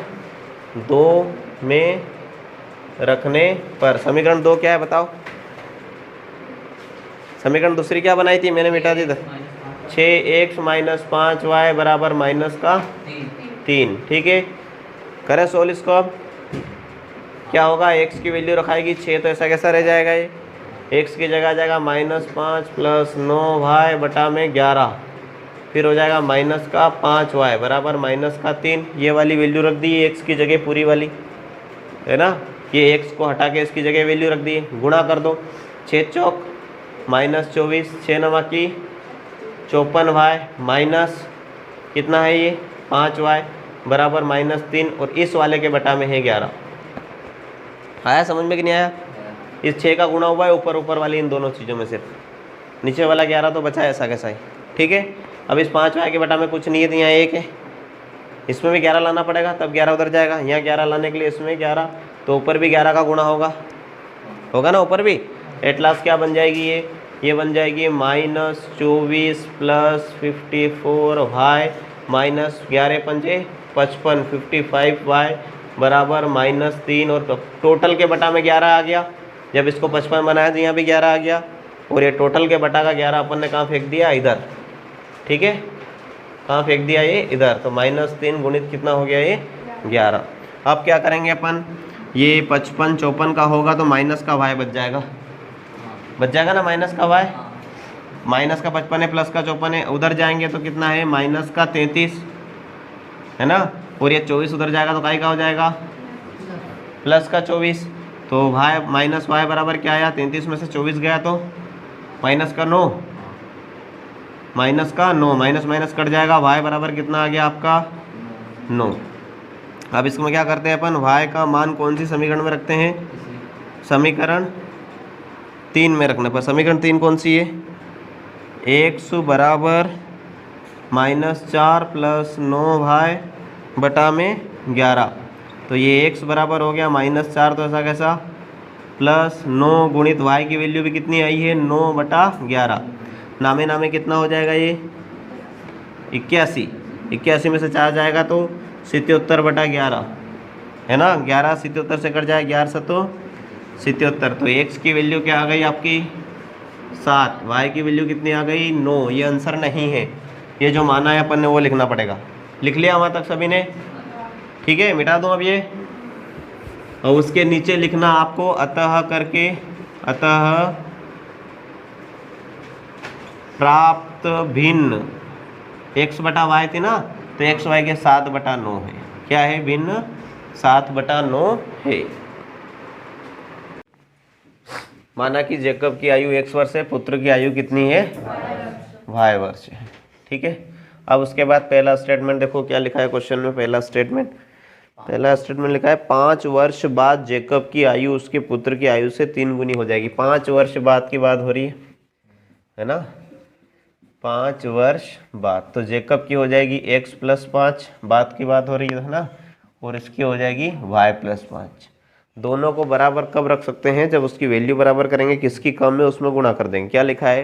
2 में रखने पर। समीकरण 2 क्या है बताओ? समीकरण दूसरी क्या बनाई थी? मैंने मिटा दी इधर। 6x - 5y बराबर -3। ठीक है, करें सोल्व इसको। अब क्या होगा? x की वैल्यू रखाएगी 6, तो ऐसा कैसा रह जाएगा? ये x की जगह आ जाएगा -5 + 9y बटा में 11, फिर हो जाएगा -5y बराबर -3। ये वाली वैल्यू रख दी x की जगह, पूरी वाली, है ना। ये x को हटा के इसकी जगह वैल्यू रख दी। गुणा कर दो, 6 चौक -24, 6 9 की 54y माइनस कितना है ये? 5y बराबर -3, और इस वाले के बटा में है 11। आया समझ में कि नहीं आया? इस 6 का गुणा हुआ है ऊपर वाली इन दोनों चीज़ों में, सिर्फ नीचे वाला 11 तो बचा है ऐसा कैसा ही। ठीक है, अब इस 5y के बटा में कुछ नहीं है तो यहाँ 1 है, इसमें भी 11 लाना पड़ेगा तब 11 उधर जाएगा। यहाँ 11 लाने के लिए इसमें 11, तो ऊपर भी 11 का गुणा होगा ना ऊपर भी। एट लास्ट क्या बन जाएगी? ये बन जाएगी -24 + 54y माइनस 11 पंजे 55 55y बराबर -3, और टोटल के बटा में 11 आ गया। जब इसको 55 बनाया तो यहाँ भी 11 आ गया, और ये टोटल के बटा का 11 अपन ने कहाँ फेंक दिया, इधर। ठीक है, कहाँ फेंक दिया, ये इधर। तो -3 गुणित कितना हो गया, ये 11। अब क्या करेंगे अपन, ये 55 54 का होगा तो माइनस का y बच जाएगा, बच जाएगा ना, माइनस का y। माइनस का 55 है, प्लस का 54 है, उधर जाएंगे तो कितना है, माइनस का 33 है ना, और ये 24 उधर जाएगा तो काय का हो जाएगा, प्लस का 24। तो y माइनस y बराबर क्या आया, 33 में से 24 गया तो माइनस का 9, माइनस का 9, माइनस माइनस कट जाएगा, y बराबर कितना आ गया आपका, 9। अब इसमें क्या करते हैं अपन, y का मान कौन सी समीकरण में रखते हैं, समीकरण 3 में रखने पर। समीकरण 3 कौन सी है, x बराबर -4 प्लस 9y बटा में 11। तो ये x बराबर हो गया -4, तो ऐसा कैसा, प्लस 9 गुणित y की वैल्यू भी कितनी आई है, 9 बटा 11। नामे नामे कितना हो जाएगा, ये 81। 81 में से 4 जाएगा तो 77 बटा 11 है ना, 11 77 से कट जाए, 11 7 77। तो x की वैल्यू क्या आ गई आपकी, 7, y की वैल्यू कितनी आ गई, 9। ये आंसर नहीं है, ये जो माना है अपन ने वो लिखना पड़ेगा। लिख लिया वहाँ तक सभी ने, ठीक है, मिटा दूँ अब ये, और उसके नीचे लिखना आपको अतः करके, अतः प्राप्त भिन्न x बटा y थी ना, तो x y के 7 बटा 9 है। क्या है, भिन्न 7 बटा 9 है। माना कि जेकब की आयु x वर्ष है, पुत्र की आयु कितनी है, y वर्ष है। ठीक है, अब उसके बाद पहला स्टेटमेंट देखो क्या लिखा है क्वेश्चन में। पहला स्टेटमेंट लिखा है 5 वर्ष बाद जेकब की आयु उसके पुत्र की आयु से 3 गुनी हो जाएगी। 5 वर्ष बाद की बात हो रही है ना, 5 वर्ष बाद। तो जेकब की हो जाएगी x + 5, बाद की बात हो रही है ना, और इसकी हो जाएगी y + 5। दोनों को बराबर कब रख सकते हैं, जब उसकी वैल्यू बराबर करेंगे, किसकी कम है उसमें गुणा कर देंगे। क्या लिखा है,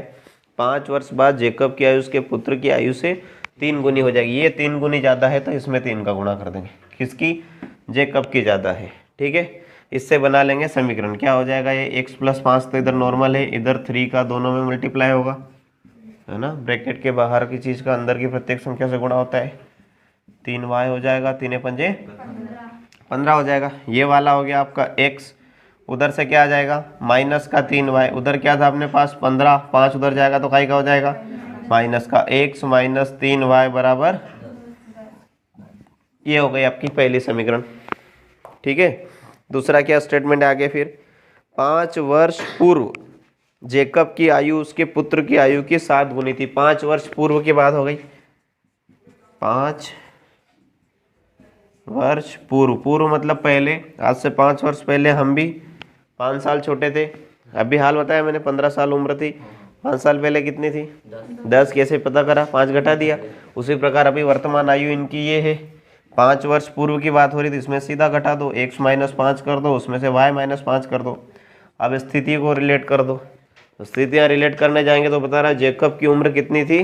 5 वर्ष बाद जेकब की आयु उसके पुत्र की आयु से 3 गुनी हो जाएगी। ये 3 गुनी ज़्यादा है तो इसमें 3 का गुणा कर देंगे। किसकी, जेकब की ज़्यादा है। ठीक है, इससे बना लेंगे समीकरण। क्या हो जाएगा, ये x + 5 तो इधर नॉर्मल है, इधर 3 का दोनों में मल्टीप्लाई होगा, है ना। ब्रैकेट के बाहर की चीज़ का अंदर की प्रत्येक संख्या से गुणा होता है। 3y हो जाएगा, 3 पंजे 15 हो जाएगा। ये वाला हो गया आपका x, उधर से क्या आ जाएगा, माइनस का 3y, उधर क्या था अपने पास 15, 5 उधर जाएगा तो काय का हो जाएगा, माइनस का x - 3y बराबर, ये हो गई आपकी पहली समीकरण। ठीक है, दूसरा क्या स्टेटमेंट है आगे फिर, 5 वर्ष पूर्व जेकब की आयु उसके पुत्र की आयु की 7 गुनी थी। 5 वर्ष पूर्व की बात हो गई, 5 वर्ष पूर्व, पूर्व मतलब पहले, आज से 5 वर्ष पहले हम भी 5 साल छोटे थे। अभी हाल बताया मैंने, 15 साल उम्र थी। 5 साल पहले कितनी थी, 10। कैसे पता करा, 5 घटा दिया। उसी प्रकार अभी वर्तमान आयु इनकी ये है। 5 वर्ष पूर्व की बात हो रही थी, इसमें सीधा घटा दो, x - 5 कर दो, उसमें से y - 5 कर दो। अब स्थिति को रिलेट कर दो, तो स्थितियाँ रिलेट करने जाएंगे तो बता रहा जेकब की उम्र कितनी थी,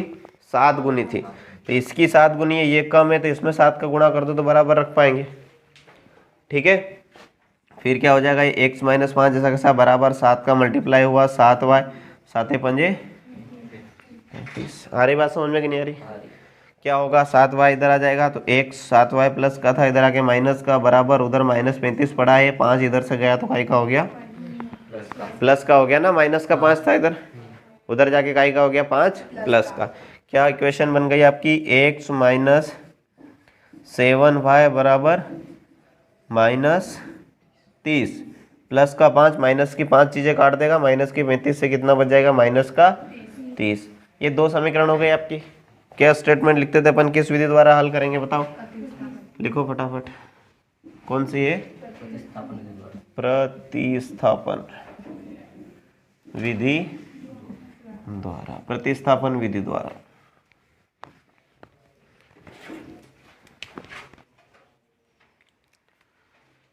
7 गुनी थी। तो इसकी 7 गुनी है, ये कम है, तो इसमें 7 का गुणा कर दो तो बराबर रख पाएंगे। ठीक है, फिर क्या हो जाएगा, ये x - 5 जैसा कैसा बराबर 7 का मल्टीप्लाई हुआ 7y, 7 पंजे 35। आ रही बात समझ में कि नहीं आ रही, क्या होगा, 7y इधर आ जाएगा तो x 7y प्लस का था, इधर आके माइनस का बराबर, उधर -35 पड़ा है, 5 इधर से गया तो काय का हो गया, प्लस का हो गया ना। माइनस का 5 था इधर, उधर जाके काय का हो गया 5 प्लस का। क्या इक्वेशन बन गई आपकी, x - 7y बराबर -30, प्लस का 5, माइनस की 5 चीज़ें काट देगा, माइनस की 35 से कितना बच जाएगा, माइनस का 30। ये 2 समीकरण हो गए आपकी। क्या स्टेटमेंट लिखते थे अपन, किस विधि द्वारा हल करेंगे बताओ, लिखो फटाफट। कौन सी है, प्रतिस्थापन विधि द्वारा, प्रतिस्थापन विधि द्वारा।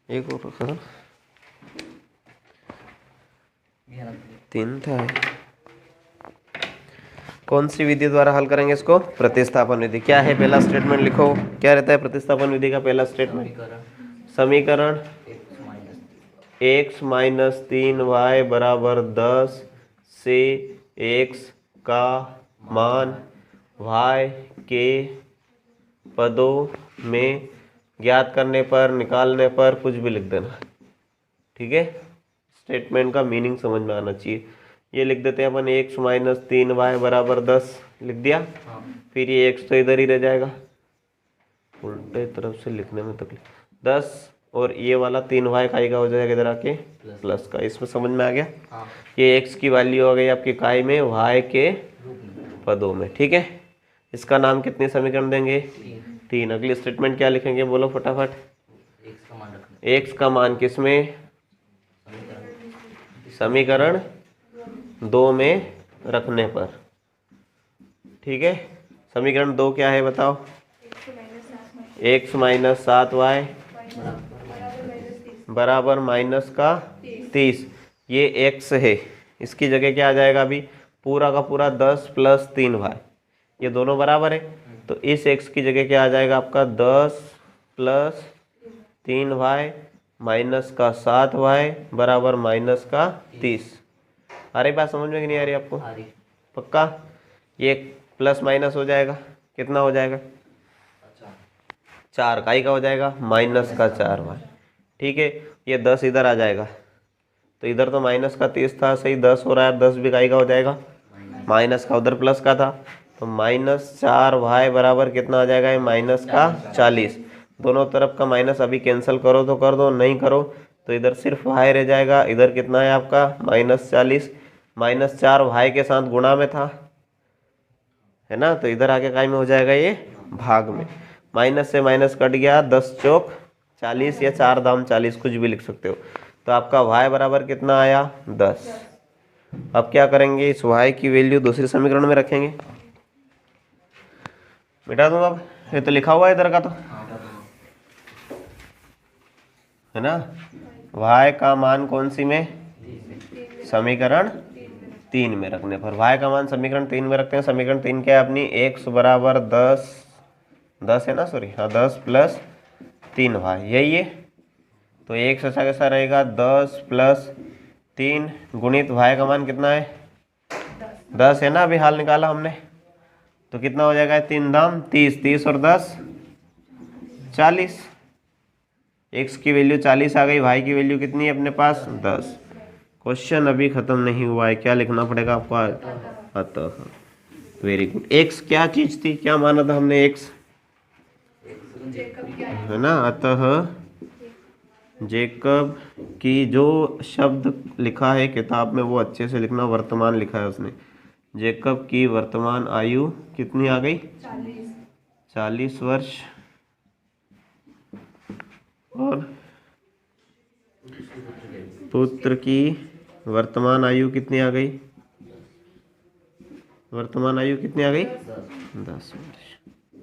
एक और रखा, 3 था। कौन सी विधि द्वारा हल करेंगे इसको, प्रतिस्थापन विधि। क्या है पहला स्टेटमेंट, लिखो क्या रहता है प्रतिस्थापन विधि का पहला स्टेटमेंट, समीकरण x माइनस 3y बराबर 10 से x का मान y के पदों में ज्ञात करने पर, निकालने पर कुछ भी लिख देना। ठीक है, स्टेटमेंट का मीनिंग समझ में आना चाहिए। ये लिख देते हैं अपन x माइनस 3y बराबर 10 लिख दिया। फिर ये x तो इधर ही रह जाएगा, उल्टे तरफ से लिखने में तकलीफ। 10 और ये वाला 3y का हो जाएगा इधर आके प्लस का। इसमें समझ में आ गया। ये x की वैल्यू हो गई आपकी इकाई में, y के पदों में। ठीक है, इसका नाम कितने समीकरण देंगे? 3। अगली स्टेटमेंट क्या लिखेंगे बोलो फटाफट? x का मान किसमें? समीकरण 2 में रखने पर। ठीक है, समीकरण 2 क्या है बताओ? x माइनस 7y बराबर माइनस का 30। ये x है, इसकी जगह क्या आ जाएगा? अभी पूरा का पूरा 10 प्लस 3y, ये दोनों बराबर है, तो इस x की जगह क्या आ जाएगा आपका? 10 प्लस 3y माइनस का 7y बराबर माइनस का 30। अरे बात समझ में कि नहीं आ रही आपको? पक्का? ये प्लस माइनस हो जाएगा, कितना हो जाएगा? 4 का हो जाएगा माइनस का 4y। ठीक है, ये 10 इधर आ जाएगा, तो इधर तो माइनस का 30 था, सही 10 हो रहा है, 10 भी का हो जाएगा माइनस का, उधर प्लस का था, तो माइनस 4y बराबर कितना आ जाएगा? ये माइनस का 40। दोनों तरफ का माइनस अभी कैंसिल करो तो कर दो, नहीं करो तो इधर सिर्फ y रह जाएगा। इधर कितना है आपका? माइनस 40। माइनस 4y के साथ गुणा में था, है ना, तो इधर आके काय में हो जाएगा? ये भाग में। माइनस से माइनस कट गया, 10 चौक 40 या 4 दाम 40, कुछ भी लिख सकते हो। तो आपका y बराबर कितना आया? 10। अब क्या करेंगे? इस y की वैल्यू दूसरे समीकरण में रखेंगे। मिटा दूँ अब? ये तो लिखा हुआ है इधर का, तो है ना। y का मान कौन सी में? समीकरण 3 में रखने पर। y का मान समीकरण 3 में रखते हैं। समीकरण 3 क्या है अपनी? x बराबर 10 है ना, सॉरी, हाँ 10 प्लस 3y, यही है। तो x ऐसा कैसा रहेगा? 10 प्लस 3 गुणित y का मान कितना है? 10 है ना, अभी हाल निकाला हमने, तो कितना हो जाएगा? 3 दाम 30, 30 और 10 40। x की वैल्यू 40 आ गई, y की वैल्यू कितनी है अपने पास? 10। क्वेश्चन अभी खत्म नहीं हुआ है, क्या लिखना पड़ेगा आपको? अतः। Very good. x क्या चीज थी, क्या माना था हमने? x है ना, अतः जेकब की, जो शब्द लिखा है किताब में वो अच्छे से लिखना, वर्तमान लिखा है उसने। जेकब की वर्तमान आयु कितनी आ गई? 40 वर्ष। और पुत्र की वर्तमान आयु कितनी आ गई? वर्तमान आयु कितनी आ गई? 10 वर्ष।